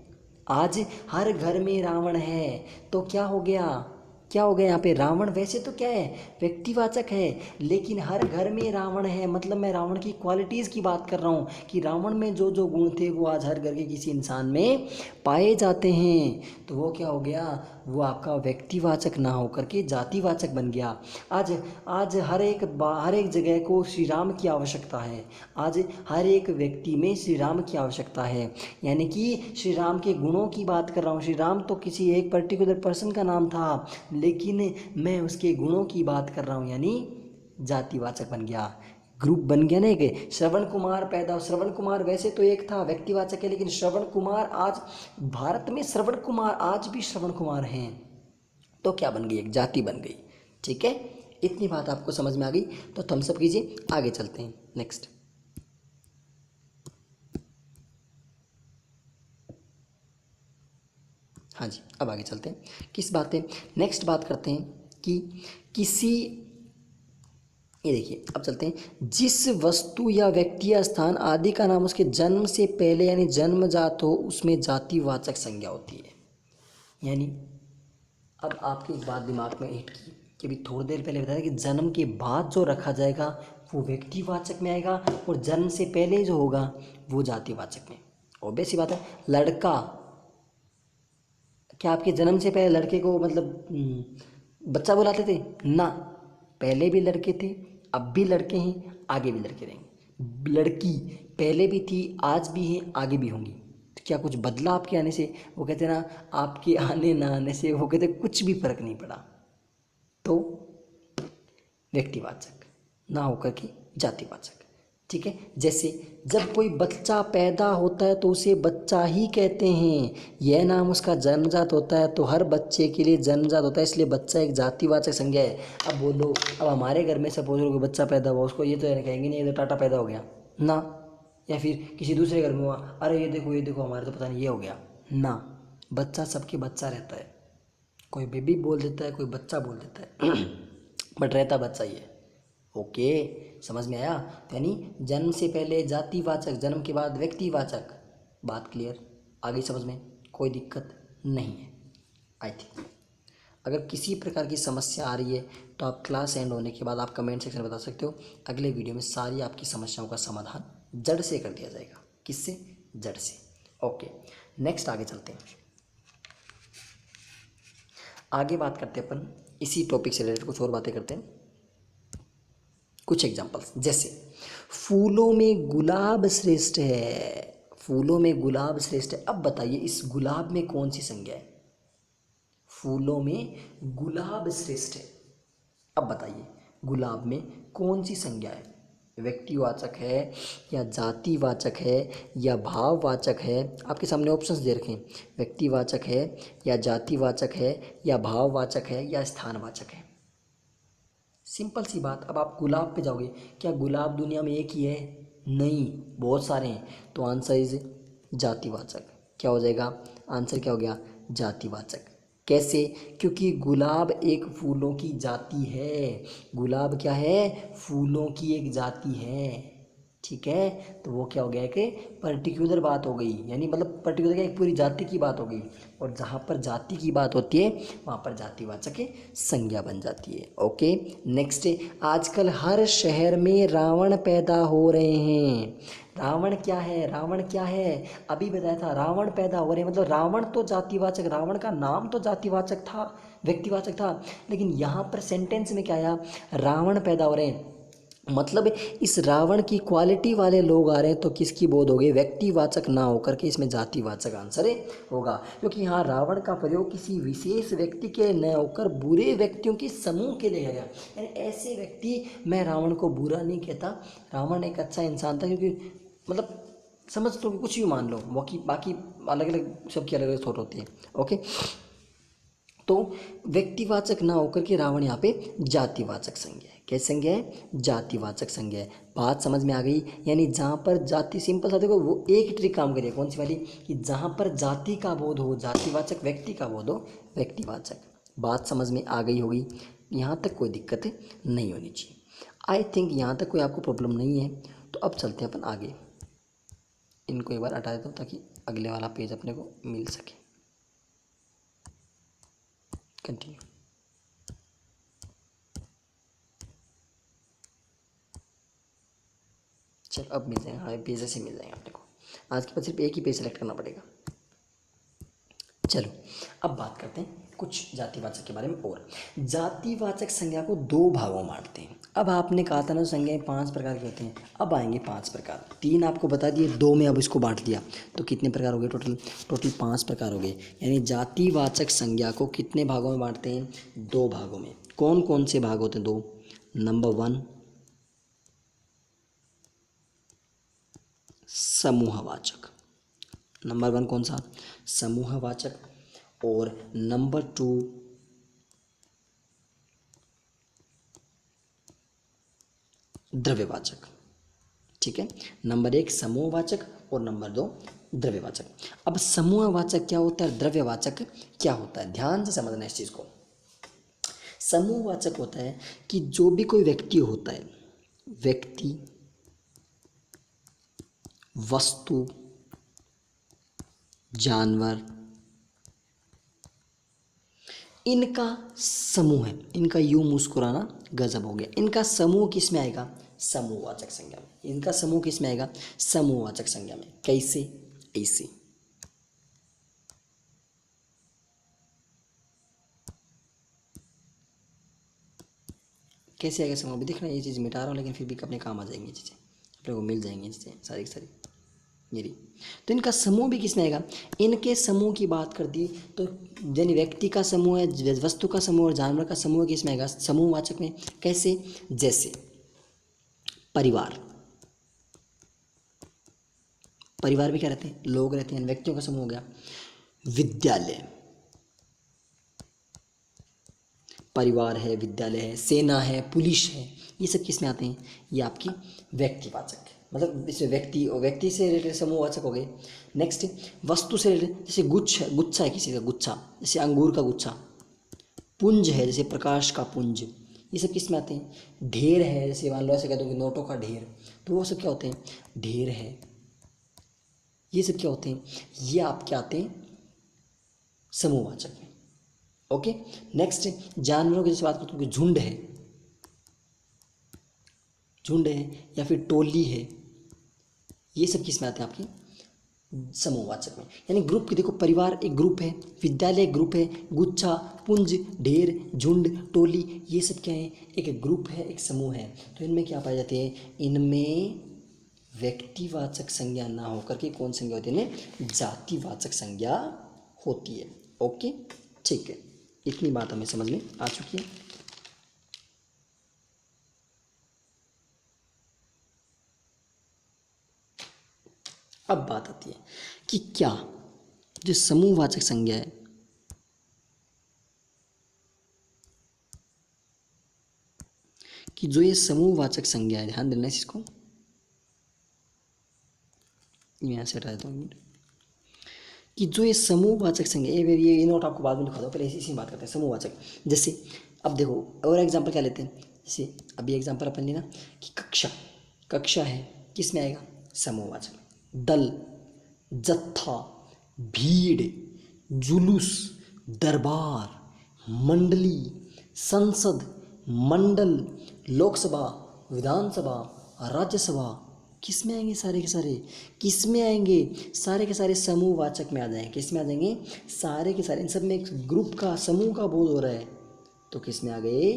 आज हर घर में रावण है, तो क्या हो गया, क्या हो गया यहाँ पे, रावण वैसे तो क्या है, व्यक्तिवाचक है, लेकिन हर घर में रावण है, मतलब मैं रावण की क्वालिटीज़ की बात कर रहा हूँ कि रावण में जो जो गुण थे वो आज हर घर के किसी इंसान में पाए जाते हैं, तो वो क्या हो गया, वो आपका व्यक्तिवाचक ना होकर के जातिवाचक बन गया। आज आज हर एक जगह को श्री राम की आवश्यकता है, आज हर एक व्यक्ति में श्री राम की आवश्यकता है, यानी कि श्री राम के गुणों की बात कर रहा हूँ। श्री राम तो किसी एक पर्टिकुलर पर्सन का नाम था, लेकिन मैं उसके गुणों की बात कर रहा हूँ, यानी जातिवाचक बन गया, ग्रुप बन गया ना कि श्रवण कुमार पैदा। श्रवण कुमार वैसे तो एक था, व्यक्तिवाचक है, लेकिन श्रवण कुमार आज भारत में श्रवण कुमार आज भी श्रवण कुमार हैं, तो क्या बन गई, एक जाति बन गई। ठीक है, इतनी बात आपको समझ में आ गई तो थम्स अप कीजिए, आगे चलते हैं नेक्स्ट। हाँ जी, अब आगे चलते हैं, किस बात पे, नेक्स्ट बात करते हैं कि किसी, ये देखिए अब चलते हैं, जिस वस्तु या व्यक्ति या स्थान आदि का नाम उसके जन्म से पहले यानी जन्मजात हो, उसमें जातिवाचक संज्ञा होती है। यानी अब आपकी एक बात दिमाग में हिट की कि अभी थोड़ी देर पहले बताया कि जन्म के बाद जो रखा जाएगा वो व्यक्तिवाचक में आएगा, और जन्म से पहले जो होगा वो जातिवाचक में। ऑब्वियस सी बात है, लड़का, क्या आपके जन्म से पहले लड़के को मतलब बच्चा बुलाते थे ना, पहले भी लड़के थे, अब भी लड़के हैं, आगे भी लड़के रहेंगे। लड़की पहले भी थी, आज भी है, आगे भी होंगी, तो क्या कुछ बदला आपके आने से? वो कहते ना, आपके आने ना आने से वो कहते कुछ भी फर्क नहीं पड़ा, तो व्यक्तिवाचक ना होकर के जातिवाचक। ठीक है, जैसे जब कोई बच्चा पैदा होता है तो उसे बच्चा ही कहते हैं, यह नाम उसका जन्मजात होता है, तो हर बच्चे के लिए जन्मजात होता है, इसलिए बच्चा एक जातिवाचक संज्ञा है। अब बोलो, अब हमारे घर में सपोज करो बच्चा पैदा हुआ, उसको ये तो कहेंगे नहीं ये तो टाटा पैदा हो गया ना, या फिर किसी दूसरे घर में हुआ, अरे ये देखो हमारे तो पता नहीं ये हो गया ना, बच्चा सबके बच्चा रहता है, कोई बेबी बोल देता है, कोई बच्चा बोल देता है बट रहता बच्चा ही है। ओके, समझ में आया? तो यानी जन्म से पहले जातिवाचक, जन्म के बाद व्यक्तिवाचक। बात क्लियर? आ गई समझ में? कोई दिक्कत नहीं है आई थिंक। अगर किसी प्रकार की समस्या आ रही है तो आप क्लास एंड होने के बाद आप कमेंट सेक्शन में बता सकते हो, अगले वीडियो में सारी आपकी समस्याओं का समाधान जड़ से कर दिया जाएगा। किससे? जड़ से। ओके, नेक्स्ट आगे चलते हैं, आगे बात करते हैं अपन इसी टॉपिक से रिलेटेड कुछ और बातें करते हैं। कुछ एग्जांपल्स, जैसे फूलों में गुलाब श्रेष्ठ है, फूलों में गुलाब श्रेष्ठ है। अब बताइए इस गुलाब में कौन सी संज्ञा है? फूलों में गुलाब श्रेष्ठ है, अब बताइए गुलाब में कौन सी संज्ञा है? व्यक्तिवाचक है या जातिवाचक है या भाववाचक है? आपके सामने ऑप्शंस दे रखे हैं, व्यक्तिवाचक है या जातिवाचक है या भाववाचक है या स्थानवाचक है। सिंपल सी बात। अब आप गुलाब पे जाओगे, क्या गुलाब दुनिया में एक ही है? नहीं, बहुत सारे हैं, तो आंसर इज जातिवाचक। क्या हो जाएगा आंसर? क्या हो गया? जातिवाचक। कैसे? क्योंकि गुलाब एक फूलों की जाति है, गुलाब क्या है? फूलों की एक जाति है। ठीक है, तो वो क्या हो गया कि पर्टिकुलर बात हो गई, यानी मतलब पर्टिकुलर क्या, एक पूरी जाति की बात हो गई, और जहाँ पर जाति की बात होती है वहाँ पर जातिवाचक संज्ञा बन जाती है। ओके, नेक्स्ट, आजकल हर शहर में रावण पैदा हो रहे हैं। रावण क्या है? रावण क्या है? अभी बताया था, रावण पैदा हो रहे हैं, मतलब रावण तो जातिवाचक, रावण का नाम तो जातिवाचक था, व्यक्तिवाचक था, लेकिन यहाँ पर सेंटेंस में क्या आया? रावण पैदा हो रहे हैं, मतलब इस रावण की क्वालिटी वाले लोग आ रहे हैं तो किसकी बोध होगी, व्यक्तिवाचक ना होकर के इसमें जातिवाचक आंसर होगा, क्योंकि यहाँ रावण का प्रयोग किसी विशेष व्यक्ति के न होकर बुरे व्यक्तियों के समूह के लिए गया। यानी ऐसे व्यक्ति, मैं रावण को बुरा नहीं कहता, रावण एक अच्छा इंसान था, क्योंकि मतलब समझ लो कि कुछ भी मान लो, बाकी अलग अलग सबकी अलग अलग सोच होती है। ओके, तो व्यक्तिवाचक ना होकर के रावण यहाँ पे जातिवाचक संज्ञा है। कैसे संज्ञा है, जातिवाचक संज्ञा है। बात समझ में आ गई। यानी जहाँ पर जाति, सिंपल सा देखो, वो एक ट्रिक काम करिए, कौन सी वाली, कि जहाँ पर जाति का बोध हो जातिवाचक, व्यक्ति का बोध हो व्यक्तिवाचक। बात समझ में आ गई होगी, यहाँ तक कोई दिक्कत नहीं होनी चाहिए। आई थिंक यहाँ तक कोई आपको प्रॉब्लम नहीं है। तो अब चलते हैं अपन आगे। इनको एक बार हटा देता हूँ ताकि अगले वाला पेज अपने को मिल सके। कंटिन्यू। चलो अब मिल जाएगा, हमें पेज से मिल जाएंगे अपने को। आज के बाद सिर्फ एक ही पेज सेलेक्ट करना पड़ेगा। चलो अब बात करते हैं कुछ जातिवाचक के बारे में। और जातिवाचक संज्ञा को दो भागों में बांटते हैं। अब आपने कहा था ना संज्ञाएं 5 प्रकार की होती हैं, अब आएंगे 5 प्रकार। 3 आपको बता दिए, 2 में अब इसको बांट दिया, तो कितने प्रकार हो गए, टोटल 5 प्रकार हो गए। यानी जातिवाचक संज्ञा को कितने भागों में बांटते हैं, 2 भागों में। कौन कौन से भाग होते हैं, 2। नंबर 1 समूहवाचक, नंबर 1 कौन सा, समूहवाचक। और नंबर 2 द्रव्यवाचक। ठीक है, नंबर 1 समूहवाचक और नंबर 2 द्रव्यवाचक। अब समूहवाचक क्या होता है, द्रव्यवाचक क्या होता है, ध्यान से समझना इस चीज़ को। समूहवाचक होता है कि जो भी कोई व्यक्ति होता है, व्यक्ति, वस्तु, जानवर, इनका समूह है। इनका यूं मुस्कुराना गजब हो गया, इनका समूह किस में आएगा, समूहवाचक संज्ञा में। इनका समूह किस में आएगा, समूहवाचक संज्ञा में। कैसे, ऐसे। कैसे आएगा समूह, भी देखना, ये चीज़ मिटा रहा हूँ लेकिन फिर भी अपने काम आ जाएंगी ये चीज़ें, अपने को मिल जाएंगी चीज़ें सारी की सारी। ये रही। तो इनका समूह भी किसमें आएगा, इनके समूह की बात कर दी तो यानी व्यक्ति का समूह है, वस्तु का समूह और जानवर का समूह किसमें आएगा, समूहवाचक में। कैसे, जैसे परिवार, परिवार में क्या रहते हैं, लोग रहते हैं, व्यक्तियों का समूह हो गया। विद्यालय, परिवार है, विद्यालय है, सेना है, पुलिस है, ये सब किस में आते हैं, ये आपकी व्यक्तिवाचक है। मतलब इसमें व्यक्ति और व्यक्ति से रिलेटेड समूहवाचक हो गए। नेक्स्ट वस्तु से रिलेटेड, जैसे गुच्छा है किसी का गुच्छा, जैसे अंगूर का गुच्छा। पुंज है, जैसे प्रकाश का पुंज, ये सब किस में आते हैं। ढेर है, जैसे मान लो ऐसे कह दो कि नोटों का ढेर, तो वो सब क्या होते हैं, ढेर है। ये सब क्या होते हैं, ये आपके आते हैं समूहवाचक में। ओके, नेक्स्ट जानवरों की जैसे बात करते हैं कि झुंड है, झुंड है या फिर टोली है, ये सब किस में आते हैं आपके समूहवाचक में। यानी ग्रुप की देखो, परिवार एक ग्रुप है, विद्यालय एक ग्रुप है, गुच्छा, पुंज, ढेर, झुंड, टोली, ये सब क्या है, एक ग्रुप है, एक समूह है। तो इनमें क्या पाए जाते हैं, इनमें व्यक्तिवाचक संज्ञा ना होकर के कौन संज्ञा होती है, इनमें जातिवाचक संज्ञा होती है। ओके, ठीक है, इतनी बात हमें समझ में आ चुकी है। अब बात आती है कि क्या जो समूहवाचक संज्ञा है, कि जो ये समूहवाचक संज्ञा है, ध्यान देना इसको, यहाँ से हटा देता हूँ कि जो ये समूहवाचक संज्ञा, ये नोट आपको बाद में लिखा दो, पहले इसी बात करते हैं समूहवाचक। जैसे अब देखो और एग्जांपल क्या लेते हैं, जैसे अभी एग्जांपल अपन लेना कि कक्षा, कक्षा है, किस में आएगा, समूहवाचक। दल, जत्था, भीड़, जुलूस, दरबार, मंडली, संसद, मंडल, लोकसभा, विधानसभा, राज्यसभा, किस में आएंगे, सारे के सारे किस में आएंगे, सारे के सारे समूहवाचक में आ जाएंगे। किस में आ जाएंगे, सारे के सारे। इन सब में एक ग्रुप का, समूह का बोध हो रहा है, तो किस में आ गए,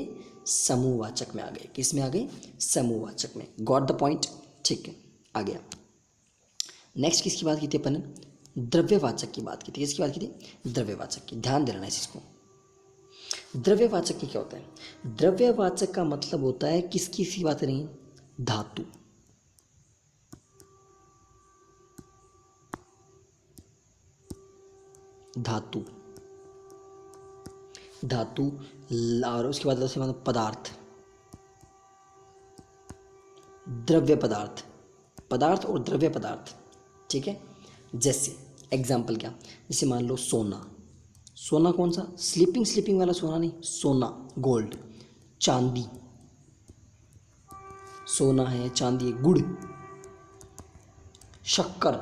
समूहवाचक में आ गए। किस में आ गए? समूहवाचक में। Got the point? ठीक है, आ गया। नेक्स्ट किसकी बात की थी अपन ने? द्रव्यवाचक की बात की थी। किसकी बात की थी? द्रव्यवाचक की। ध्यान देना है इसको। द्रव्यवाचक में क्या होता है? द्रव्यवाचक का मतलब होता है किसकी सी बात करेंगे? धातु। धातु, धातु और उसके बाद उसके बाद पदार्थ, द्रव्य पदार्थ, पदार्थ और द्रव्य पदार्थ। ठीक है, जैसे एग्जाम्पल क्या? जैसे मान लो सोना। सोना कौन सा? स्लीपिंग स्लीपिंग वाला सोना नहीं, सोना गोल्ड। चांदी, सोना है, चांदी है। गुड़, शक्कर,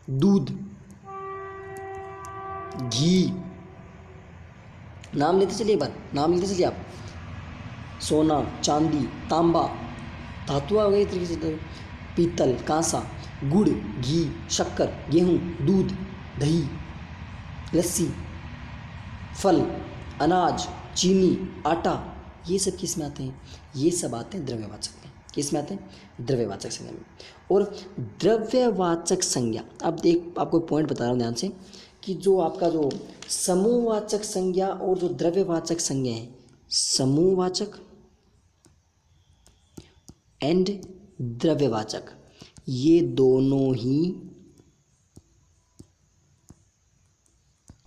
दूध, घी। नाम लेते चलिए, बार नाम लेते चलिए आप। सोना, चांदी, तांबा, धातु आ गई तरीके से, पीतल, कांसा, गुड़, घी, शक्कर, गेहूं, दूध, दही, लस्सी, फल, अनाज, चीनी, आटा। ये सब किस में आते हैं? ये सब आते हैं द्रव्यवाचक में। किस में आते हैं? द्रव्यवाचक संज्ञा में। और द्रव्यवाचक संज्ञा, अब एक आपको पॉइंट बता रहा हूँ ध्यान से, कि जो आपका जो समूहवाचक संज्ञा और जो द्रव्यवाचक संज्ञा है, समूहवाचक एंड द्रव्यवाचक, ये दोनों ही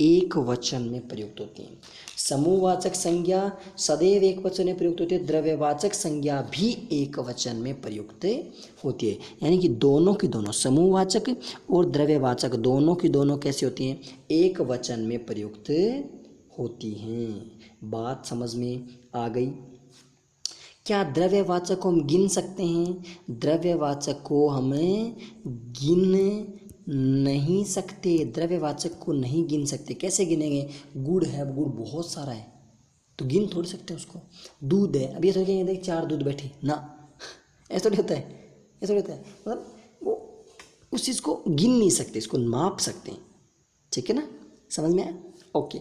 एक वचन में प्रयुक्त होती हैं। समूहवाचक संज्ञा सदैव एक वचन में प्रयुक्त होती है, द्रव्यवाचक संज्ञा भी एक वचन में प्रयुक्त होती है। यानी कि दोनों की दोनों, समूहवाचक और द्रव्यवाचक दोनों की दोनों कैसे होती हैं? एक वचन में प्रयुक्त होती हैं। बात समझ में आ गई? क्या द्रव्यवाचक को हम गिन सकते हैं? द्रव्यवाचक को हम गिन नहीं सकते, द्रव्यवाचक को नहीं गिन सकते। कैसे गिनेंगे? गुड़ है, गुड़ बहुत सारा है तो गिन थोड़ी सकते हैं उसको। दूध है, अब ये थोड़ी कहेंगे 4 दूध बैठे ना, ऐसा थोड़ी होता है, ऐसा थोड़ी होता है। मतलब वो उस चीज़ को गिन नहीं सकते, इसको माप सकते हैं। ठीक है ना, समझ में आया? ओके।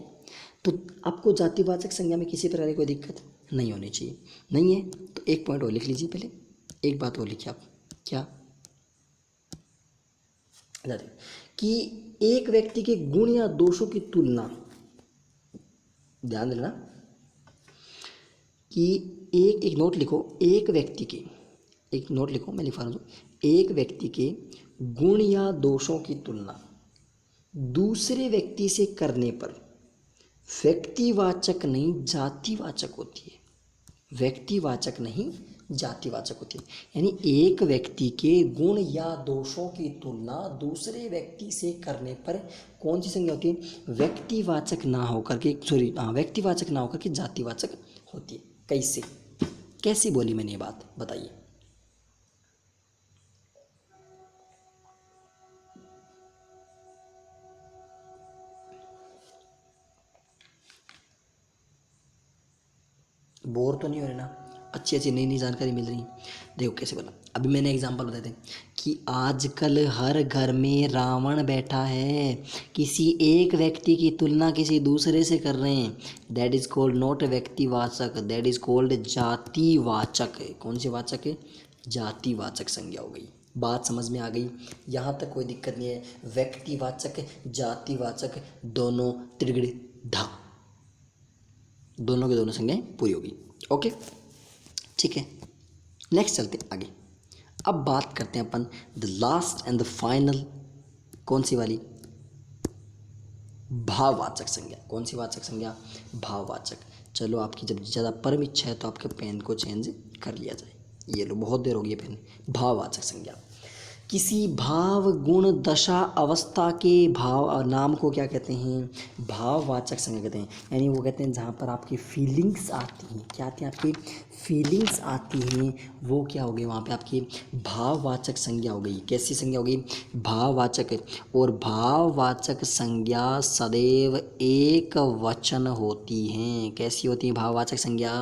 तो आपको जातिवाचक संज्ञा में किसी प्रकार की कोई दिक्कत नहीं होनी चाहिए। नहीं है तो एक पॉइंट और लिख लीजिए। पहले एक बात और लिखिए आप, क्या? कि एक व्यक्ति के गुण या दोषों की तुलना, ध्यान देना कि एक नोट लिखो, एक व्यक्ति के, एक नोट लिखो, मैं लिखा रहा हूँ, एक व्यक्ति के गुण या दोषों की तुलना दूसरे व्यक्ति से करने पर व्यक्तिवाचक नहीं जातिवाचक होती है। व्यक्तिवाचक नहीं जातिवाचक होती है। यानी एक व्यक्ति के गुण या दोषों की तुलना दूसरे व्यक्ति से करने पर कौन सी संज्ञा होती है? व्यक्तिवाचक ना होकर के, व्यक्तिवाचक ना होकर के जातिवाचक होती है। कैसे? कैसी बोली मैंने ये बात, बताइए। बोर तो नहीं हो रहे ना? अच्छी अच्छी नई नई जानकारी मिल रही है। देखो कैसे बोला, अभी मैंने एग्जांपल बताए थे कि आजकल हर घर में रावण बैठा है, किसी एक व्यक्ति की तुलना किसी दूसरे से कर रहे हैं। दैट इज कॉल्ड नॉट व्यक्तिवाचक, दैट इज कॉल्ड जातिवाचक। कौन सी वाचक है? जातिवाचक संज्ञा हो गई। बात समझ में आ गई? यहाँ तक कोई दिक्कत नहीं है। व्यक्तिवाचक जातिवाचक दोनों त्रिगुण ढा, दोनों की दोनों संज्ञाएं पूरी होगी। ओके, ठीक है, नेक्स्ट चलते हैं आगे। अब बात करते हैं upon the last and the final, कौन सी वाली? भाववाचक संज्ञा। कौन सी वाचक संज्ञा? भाववाचक। चलो आपकी जब ज़्यादा परम इच्छा है तो आपके पेन को चेंज कर लिया जाए। ये लो, बहुत देर हो गई पेन। भाववाचक संज्ञा किसी भाव गुण दशा अवस्था के भाव नाम को क्या कहते हैं? भाववाचक संज्ञा कहते हैं। यानी वो कहते हैं जहाँ पर आपकी फीलिंग्स आती हैं। क्या आती हैं? आपकी फीलिंग्स आती हैं, वो क्या हो गई? वहाँ पे आपकी भाववाचक संज्ञा हो गई। कैसी संज्ञा हो गई? भाववाचक। और भाववाचक संज्ञा सदैव एक वचन होती हैं। कैसी होती हैं भाववाचक संज्ञा?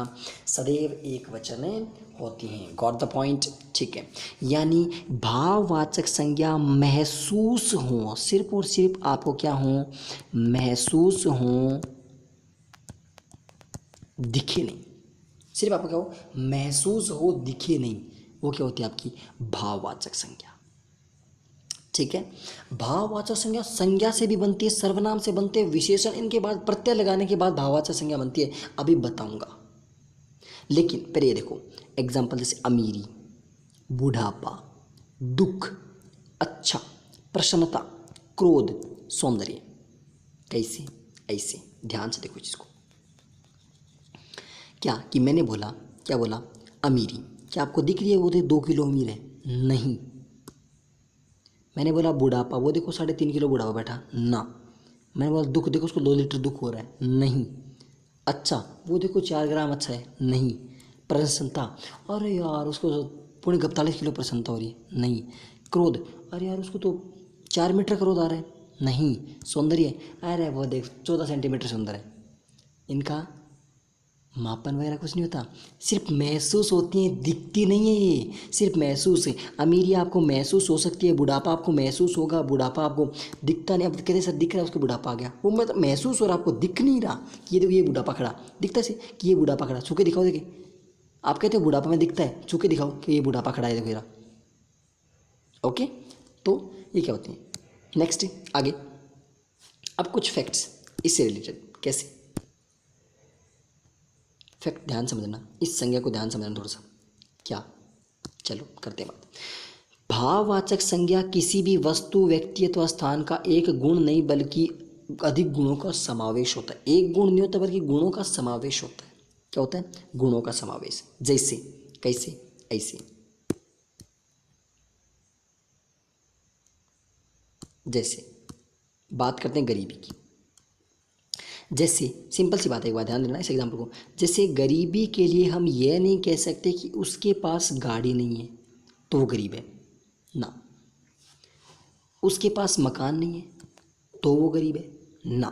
सदैव एक वचन होती हैं। Got the point? ठीक है, यानी भाववाचक संज्ञा महसूस हो, सिर्फ और सिर्फ आपको क्या हो? महसूस हो दिखे नहीं, सिर्फ आपको क्या हो, महसूस हो, दिखे नहीं, वो क्या होती है आपकी भाववाचक संज्ञा। ठीक है, भाववाचक संज्ञा संज्ञा से भी बनती है, सर्वनाम से बनते हैं, विशेषण, इनके बाद प्रत्यय लगाने के बाद भाववाचक संज्ञा बनती है, अभी बताऊंगा। लेकिन पहले ये देखो एग्जाम्पल, जैसे अमीरी, बुढ़ापा, दुख, अच्छा, प्रसन्नता, क्रोध, सौंदर्य, कैसे, ऐसे, ध्यान से देखो इसको। क्या कि मैंने बोला, क्या बोला, अमीरी, क्या आपको दिख रही है वो 2 किलो अमीर है? नहीं। मैंने बोला बुढ़ापा, वो देखो 3.5 किलो बुढ़ापा बैठा ना। मैंने बोला दुख, देखो उसको 2 लीटर दुख हो रहा है, नहीं। अच्छा, वो देखो 4 ग्राम अच्छा है, नहीं। प्रसन्नता, अरे यार उसको 42.5 किलो प्रसन्नता हो रही है, नहीं। क्रोध, अरे यार उसको तो 4 मीटर क्रोध आ रहा है, नहीं। सौंदर्य, अरे वो देख 14 सेंटीमीटर सुंदर है। इनका मापन वगैरह कुछ नहीं होता, सिर्फ महसूस होती है, दिखती नहीं है, ये सिर्फ महसूस है। अमीरी आपको महसूस हो सकती है, बुढ़ापा आपको महसूस होगा, बुढ़ापा आपको दिखता नहीं। अब कहते सर दिख रहा है उसको बुढ़ापा आ गया, वो मतलब महसूस हो रहा, आपको दिख नहीं रहा कि ये देखो ये बुढ़ापा खड़ा दिखता से कि ये बुढ़ापा खड़ा, छू के दिखाओ, देखिए आप कहते हो बुढ़ापा में दिखता है, छू के दिखाओ कि ये बुढ़ापा खड़ा है, देखो मेरा। ओके, तो ये क्या होती है। नेक्स्ट आगे, अब कुछ फैक्ट्स इससे रिलेटेड, कैसे फैक्ट ध्यान समझना, इस संज्ञा को ध्यान समझना थोड़ा सा। क्या, चलो करते हैं बात। भाववाचक संज्ञा किसी भी वस्तु, व्यक्ति अथवा स्थान का एक गुण नहीं बल्कि अधिक गुणों का समावेश होता है। एक गुण नहीं होता बल्कि गुणों का समावेश होता है। क्या होता है? गुणों का समावेश। जैसे, कैसे, ऐसे। जैसे बात करते हैं गरीबी की। जैसे सिंपल सी बात है, एक बात ध्यान देना इस एग्जाम्पल को। जैसे गरीबी के लिए हम यह नहीं कह सकते कि उसके पास गाड़ी नहीं है तो वो गरीब है ना, उसके पास मकान नहीं है तो वो गरीब है ना।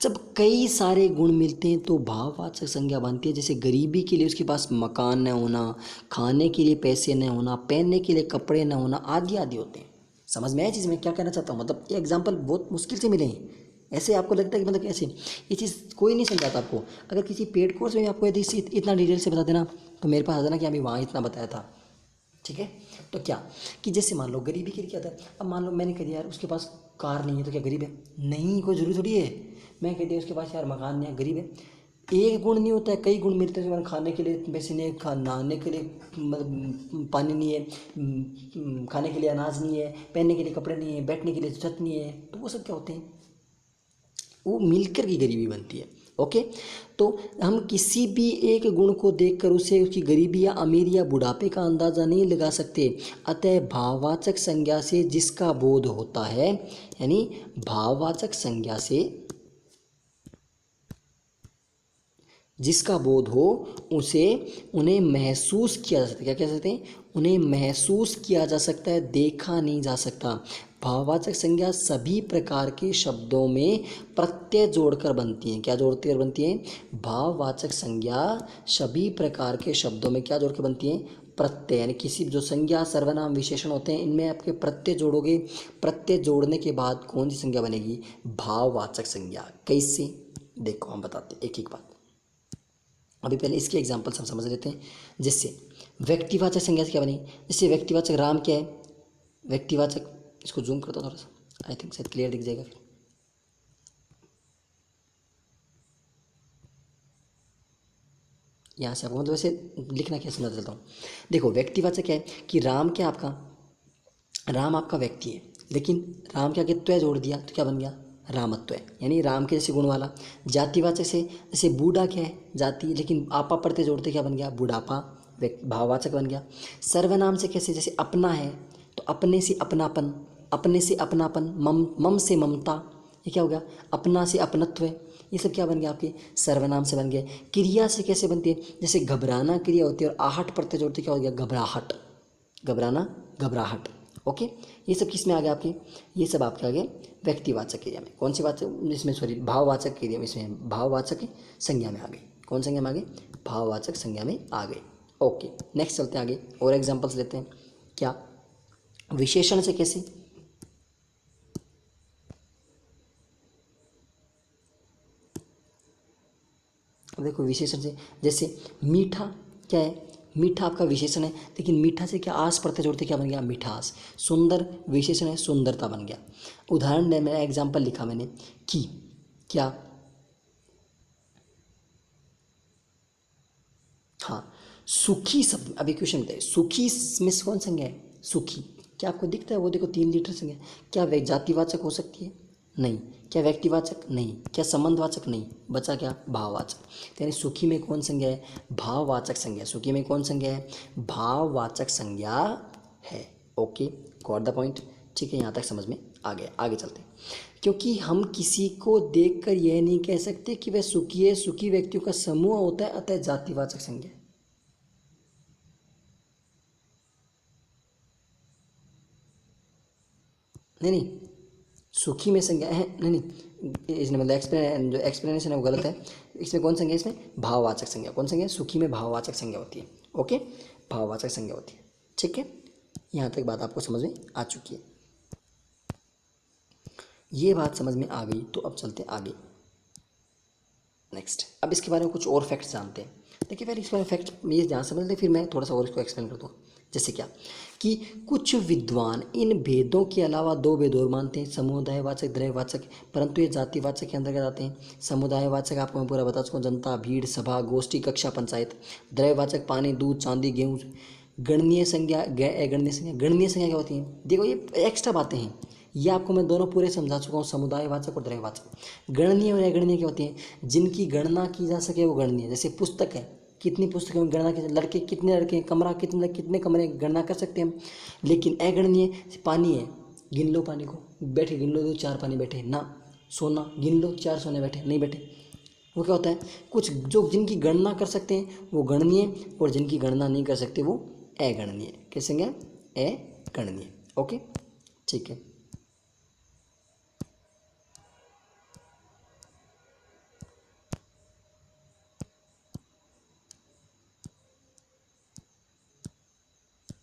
जब कई सारे गुण मिलते हैं तो भाववाचक संज्ञा बनती है। जैसे गरीबी के लिए उसके पास मकान न होना, खाने के लिए पैसे न होना, पहनने के लिए कपड़े न होना, आदि आदि होते हैं। समझ में आया चीज़ मैं क्या कहना चाहता हूँ? मतलब ये एग्जाम्पल बहुत मुश्किल से मिले हैं। ऐसे आपको लगता है कि मतलब कैसे, ये चीज़ कोई नहीं समझाता आपको। अगर किसी पेड कोर्स में आपको यदि इतना डिटेल से बता देना तो मेरे पास आ जाना कि अभी वहाँ इतना बताया था। ठीक है, तो क्या कि जैसे मान लो गरीबी के लिए क्या था, अब मान लो मैंने कह दिया यार उसके पास कार नहीं है तो क्या गरीब है? नहीं, कोई जरूरी थोड़ी है। मैं कह दिया उसके पास यार मकान नहीं है, गरीब है। एक गुण नहीं होता है, कई गुण मिलते हैं। खाने के लिए पैसे नहीं है, नहाने के लिए पानी नहीं है, खाने के लिए अनाज नहीं है, पहनने के लिए कपड़े नहीं है, बैठने के लिए छत नहीं है, तो वो सब क्या होते हैं? वो मिलकर की गरीबी बनती है। ओके, तो हम किसी भी एक गुण को देखकर उसे उसकी गरीबी या अमीरी या बुढ़ापे का अंदाज़ा नहीं लगा सकते। अतः भाववाचक संज्ञा से जिसका बोध होता है, यानी भाववाचक संज्ञा से जिसका बोध हो उसे उन्हें महसूस किया जा सकता है। क्या कह सकते हैं? उन्हें महसूस किया जा सकता है, देखा नहीं जा सकता। भाववाचक संज्ञा सभी प्रकार के शब्दों में प्रत्यय जोड़कर बनती हैं। क्या जोड़कर बनती हैं? भाववाचक संज्ञा सभी प्रकार के शब्दों में क्या जोड़कर बनती हैं? प्रत्यय, यानी किसी जो संज्ञा, सर्वनाम, विशेषण होते हैं इनमें आपके प्रत्यय जोड़ोगे। प्रत्यय जोड़ने के बाद कौन सी संज्ञा बनेगी? भाववाचक संज्ञा। कैसे? देखो हम बताते हैं एक एक बात। अभी पहले इसके एग्जाम्पल हम समझ लेते हैं। जैसे व्यक्तिवाचक संज्ञा से क्या बनी? जैसे व्यक्तिवाचक राम क्या है? व्यक्तिवाचक, इसको जूम करता हूँ थोड़ा सा, आई थिंक शायद क्लियर दिख जाएगा फिर। यहाँ से आपको मतलब वैसे लिखना क्या समझ लेता हूँ। देखो व्यक्तिवाचक क्या है कि राम क्या आपका, राम आपका व्यक्ति है, लेकिन राम के आगे त्वय जोड़ दिया तो क्या बन गया? रामत्व है, यानी राम के जैसे गुण वाला। जातिवाचक से जैसे बूढ़ा क्या है? जाति, लेकिन आपा पढ़ते जोड़ते क्या बन गया? बुढ़ापा, भाववाचक बन गया। सर्वनाम से कैसे? जैसे अपना है तो अपने से अपनापन, अपने से अपनापन, मम मम से ममता, ये क्या हो गया? अपना से अपनत्व है। ये सब क्या बन गया? आपके सर्वनाम से बन गए। क्रिया से कैसे बनती है? जैसे घबराना क्रिया होती है और आहट पढ़ते जोड़ते क्या हो गया? घबराहट, घबराना, घबराहट। ओके, ये सब किस में आ गया आपके? ये सब आपके आ गए व्यक्तिवाचक एरिया में। कौन सी बात इसमें, सॉरी, भाववाचक एरिया में, इसमें भाववाचक संज्ञा में आ गए। कौन संज्ञा में आ गए? भाववाचक संज्ञा में आ गए। ओके, नेक्स्ट चलते हैं आगे और एग्जांपल्स लेते हैं। क्या? विशेषण से कैसे? अब देखो विशेषण से, जैसे मीठा क्या है, मीठा आपका विशेषण है, लेकिन मीठा से क्या आस प्रत्यय जोड़ते क्या बन गया, मिठास। सुंदर विशेषण है, सुंदरता बन गया। उदाहरण में मैंने एग्जाम्पल लिखा मैंने कि क्या, हाँ सुखी शब्द। अब एक क्वेश्चन बताइए, सुखी में से कौन संज्ञा है, सुखी। क्या आपको दिखता है, वो देखो 3 लीटर संज्ञा। क्या वे जातिवाचक हो सकती है, नहीं। क्या व्यक्तिवाचक, नहीं। क्या संबंधवाचक, नहीं। बचा क्या, भाववाचक। तो यानी सुखी में कौन संज्ञा है, भाववाचक संज्ञा। सुखी में कौन संज्ञा है, भाववाचक संज्ञा है। Okay, got the point. ठीक है, यहाँ तक समझ में आ गया। आगे चलते हैं। क्योंकि हम किसी को देखकर यह नहीं कह सकते कि वह सुखी है, सुखी व्यक्तियों का समूह होता है, अतः जातिवाचक संज्ञा है। नहीं नहीं, सुखी में संज्ञा है, नहीं नहीं, इसने मतलब जो एक्सप्लेनेशन है वो गलत है। इसमें कौन संज्ञा है, इसमें भाववाचक संज्ञा। कौन संज्ञा है, सुखी में भाववाचक संज्ञा होती है। ओके, भाववाचक संज्ञा होती है। ठीक है, यहाँ तक बात आपको समझ में आ चुकी है। ये बात समझ में आ गई तो अब चलते हैं आगे। नेक्स्ट, अब इसके बारे में कुछ और फैक्ट्स जानते हैं। देखिए पहले इसके बारे में फैक्ट ये ध्यान समझ लें, फिर मैं थोड़ा सा और इसको एक्सप्लेन कर दूँ। जैसे क्या कि कुछ विद्वान इन भेदों के अलावा 2 भेद और मानते हैं, समुदायवाचक, द्रव्यवाचक, परंतु ये जातिवाचक के अंतर्गत आते हैं। समुदायवाचक आपको मैं पूरा बता चुका हूँ, जनता, भीड़, सभा, गोष्ठी, कक्षा, पंचायत। द्रव्यवाचक पानी, दूध, चांदी, गेहूँ। गणनीय संज्ञा, अगणनीय संज्ञा। गणनीय संज्ञा क्या होती है, देखो ये एक्स्ट्रा बातें हैं, ये आपको मैं दोनों पूरे समझा चुका हूँ, समुदायवाचक और द्रव्यवाचक। गणनीय और अगणनीय क्या होती हैं, जिनकी गणना की जा सके वो गणनीय। जैसे पुस्तक है, कितनी पुस्तकें में गणना की, लड़के कितने लड़के हैं, कमरा कितने कितने कमरे गणना कर सकते हैं हम। लेकिन अगणनीय, पानी है, गिन लो पानी को, बैठे गिन लो, 4 पानी बैठे ना। सोना गिन लो, 4 सोने बैठे नहीं बैठे। वो क्या होता है, कुछ जो जिनकी गणना कर सकते हैं वो गणनीय, और जिनकी गणना नहीं कर सकते वो अगणनीय। कैसे गया, अगणनीय। ओके, ठीक है।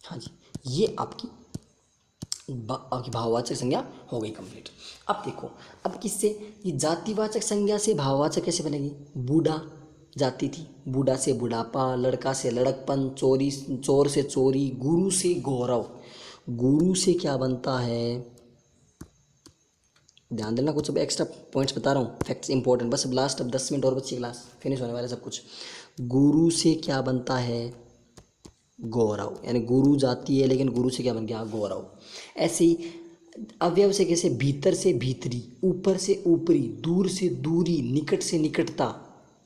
हाँ जी, ये आपकी आपकी भाववाचक संज्ञा हो गई कंप्लीट। अब देखो, अब किससे, ये जातिवाचक संज्ञा से भाववाचक कैसे बनेगी। बूढ़ा जाति थी, बूढ़ा से बुढ़ापा, लड़का से लड़कपन, चोरी चोर से चोरी, गुरु से गौरव। गुरु से क्या बनता है, ध्यान देना, कुछ अब एक्स्ट्रा पॉइंट्स बता रहा हूँ, फैक्ट्स इंपॉर्टेंट। बस अब लास्ट, अब 10 मिनट और बच्ची क्लास फिनिश होने वाले सब कुछ। गुरु से क्या बनता है, गौरव। यानी गुरु जाति है, लेकिन गुरु से क्या बन गया, गौरव। ऐसे ही अवयव से कैसे, भीतर से भीतरी, ऊपर से ऊपरी, दूर से दूरी, निकट से निकटता,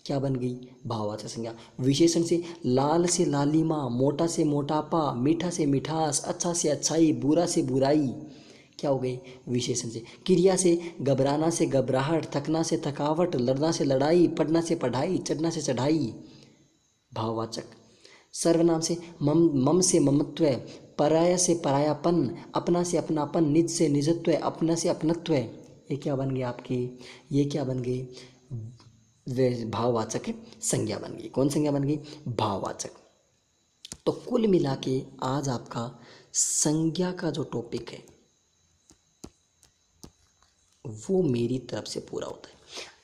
क्या बन गई, भाववाचक संज्ञा। विशेषण से लाल से लालिमा, मोटा से मोटापा, मीठा से मिठास, अच्छा से अच्छाई, बुरा से बुराई, क्या हो गई, विशेषण से। क्रिया से घबराना से घबराहट, थकना से थकावट, लड़ना से लड़ाई, पढ़ना से पढ़ाई, चढ़ना से चढ़ाई, भाववाचक। सर्वनाम से मम से ममत्व, पराया से परायापन, अपना से अपनापन, निज से निजत्व, अपना से अपनत्व, ये क्या बन गया आपकी, ये क्या बन गई, वे भाववाचक संज्ञा बन गई। कौन संज्ञा बन गई, भाववाचक। तो कुल मिला के आज आपका संज्ञा का जो टॉपिक है वो मेरी तरफ से पूरा होता है।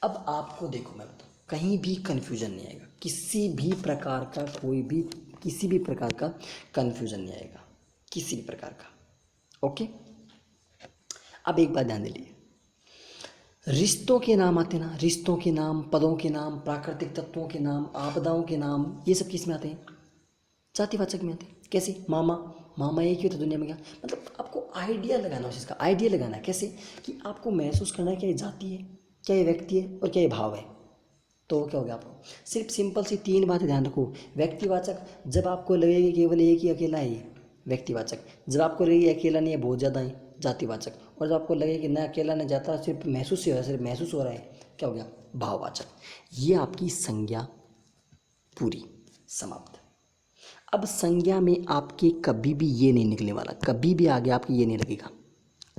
अब आपको देखो मैं बताऊँ, कहीं भी कन्फ्यूजन नहीं आएगा, किसी भी प्रकार का, कोई भी किसी भी प्रकार का कन्फ्यूजन नहीं आएगा, किसी भी प्रकार का। ओके, अब एक बात ध्यान दीजिए, रिश्तों के नाम आते ना, रिश्तों के नाम, पदों के नाम, प्राकृतिक तत्वों के नाम, आपदाओं के नाम, ये सब किस में आते हैं, जातिवाचक में आते हैं। कैसे, मामा, मामा एक ही होता दुनिया में क्या, मतलब आपको आइडिया लगाना है उसका, आइडिया लगाना है कैसे, कि आपको महसूस करना है क्या ये जाति है, क्या ये व्यक्ति है, और क्या ये भाव है। तो क्या हो गया, आपको सिर्फ सिंपल सी 3 बातें ध्यान रखो। व्यक्तिवाचक, जब आपको लगे कि केवल एक ही अकेला है, व्यक्तिवाचक। जब आपको लगे अकेला नहीं है, बहुत ज़्यादा है, जातिवाचक। और जब आपको लगे कि न अकेला न जाता, सिर्फ महसूस ही हो रहा है, सिर्फ महसूस हो रहा है, क्या हो गया, भाववाचक। ये आपकी संज्ञा पूरी समाप्त। अब संज्ञा में आपके कभी भी ये नहीं निकलने वाला, कभी भी आगे आपके ये नहीं लगेगा,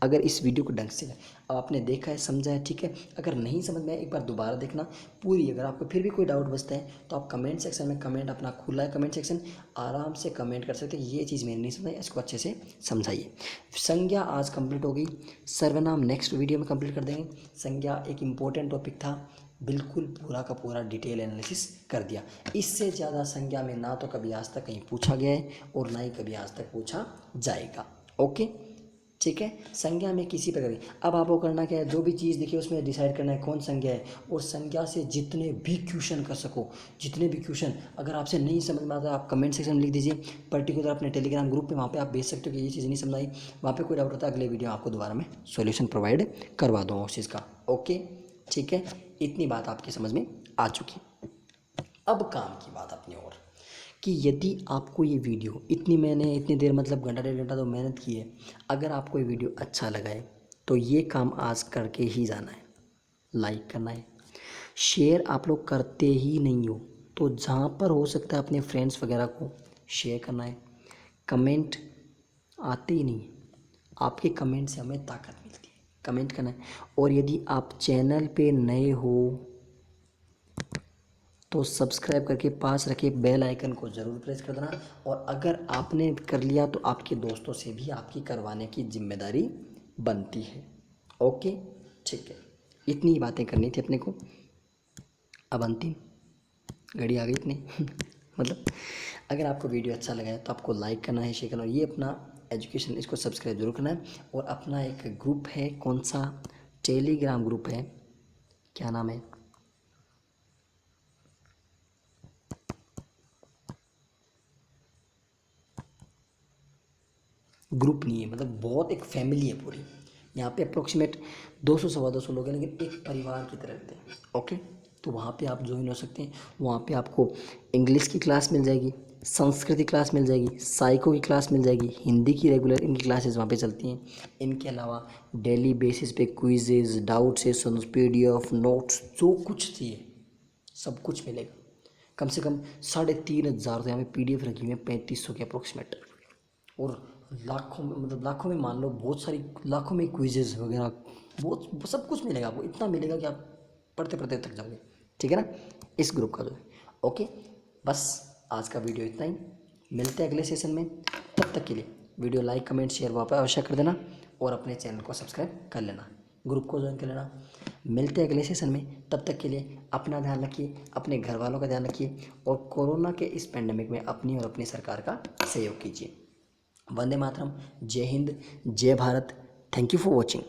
अगर इस वीडियो को ढंग से अब आपने देखा है, समझा है, ठीक है। अगर नहीं समझ में आए, एक बार दोबारा देखना पूरी। अगर आपको फिर भी कोई डाउट बचता है तो आप कमेंट सेक्शन में, कमेंट अपना खुला है कमेंट सेक्शन, आराम से कमेंट कर सकते हैं, ये चीज़ मैंने नहीं समझाई, इसको अच्छे से समझाइए। संज्ञा आज कंप्लीट हो गई, सर्वनाम नेक्स्ट वीडियो में कंप्लीट कर देंगे। संज्ञा एक इम्पोर्टेंट टॉपिक था, बिल्कुल पूरा का पूरा डिटेल एनालिसिस कर दिया। इससे ज़्यादा संज्ञा में ना तो कभी आज तक कहीं पूछा गया है और ना ही कभी आज तक पूछा जाएगा। ओके, ठीक है। संज्ञा में किसी प्रकार की, अब आपको करना क्या है, जो भी चीज़ दिखे उसमें डिसाइड करना है कौन संज्ञा है, और संज्ञा से जितने भी क्वेश्चन कर सको, जितने भी क्वेश्चन अगर आपसे नहीं समझ में आता आप कमेंट सेक्शन में लिख दीजिए, पर्टिकुलर अपने टेलीग्राम ग्रुप पे, वहाँ पे आप भेज सकते हो कि ये चीज़ नहीं समझ आई, वहाँ पे कोई डाउट होता है अगले वीडियो आपको दोबारा मैं सॉल्यूशन प्रोवाइड करवा दूँगा उस चीज़ का। ओके, ठीक है, इतनी बात आपकी समझ में आ चुकी। अब काम की बात अपनी ओर, कि यदि आपको ये वीडियो मैंने इतनी देर मतलब घंटा 1.5 घंटा तो मेहनत की है, अगर आपको ये वीडियो अच्छा लगा है तो ये काम आज करके ही जाना है। लाइक करना है, शेयर आप लोग करते ही नहीं हो तो जहाँ पर हो सकता है अपने फ्रेंड्स वगैरह को शेयर करना है। कमेंट आते ही नहीं, आपके कमेंट से हमें ताकत मिलती है, कमेंट करना है। और यदि आप चैनल पे नए हो तो सब्सक्राइब करके पास रखे बेल आइकन को ज़रूर प्रेस कर देना, और अगर आपने कर लिया तो आपके दोस्तों से भी आपकी करवाने की जिम्मेदारी बनती है। ओके, ठीक है, इतनी ही बातें करनी थी अपने को। अब अंतिम घड़ी आ गई इतनी मतलब अगर आपको वीडियो अच्छा लगा है तो आपको लाइक करना है, शेयर करना है, ये अपना एजुकेशन इसको सब्सक्राइब जरूर करना है। और अपना एक ग्रुप है, कौन सा, टेलीग्राम ग्रुप है, क्या नाम है, ग्रुप नहीं है, मतलब बहुत एक फैमिली है पूरी, यहाँ पे अप्रोक्सीमेट 200 सवा 200 लोग हैं, लेकिन एक परिवार की तरह रहते हैं। ओके, तो वहाँ पे आप ज्वाइन हो सकते हैं। वहाँ पे आपको इंग्लिश की क्लास मिल जाएगी, संस्कृत की क्लास मिल जाएगी, साइको की क्लास मिल जाएगी, हिंदी की रेगुलर इनकी क्लासेस वहाँ पे चलती हैं। इनके अलावा डेली बेसिस पे quizzes, doubt sessions, PDF notes, जो कुछ चाहिए सब कुछ मिलेगा। कम से कम 3,500 तो यहाँ पे PDF रखी हुई है, 3500 के अप्रोक्सीमेट, और लाखों में, मतलब लाखों में मान लो, बहुत सारी लाखों में क्विजेज वगैरह, बहुत सब कुछ मिलेगा आपको, इतना मिलेगा कि आप पढ़ते पढ़ते थक जाओगे। ठीक है ना, इस ग्रुप का जो है। ओके, बस आज का वीडियो इतना ही, मिलते हैं अगले सेशन में। तब तक के लिए वीडियो लाइक कमेंट शेयर वहाँ पर अवश्य कर देना, और अपने चैनल को सब्सक्राइब कर लेना, ग्रुप को ज्वाइन कर लेना। मिलते हैं अगले सेशन में, तब तक के लिए अपना ध्यान रखिए, अपने घर वालों का ध्यान रखिए, और कोरोना के इस पेंडेमिक में अपनी और अपनी सरकार का सहयोग कीजिए। वंदे मातरम, जय हिंद, जय Bharat. Thank you for watching.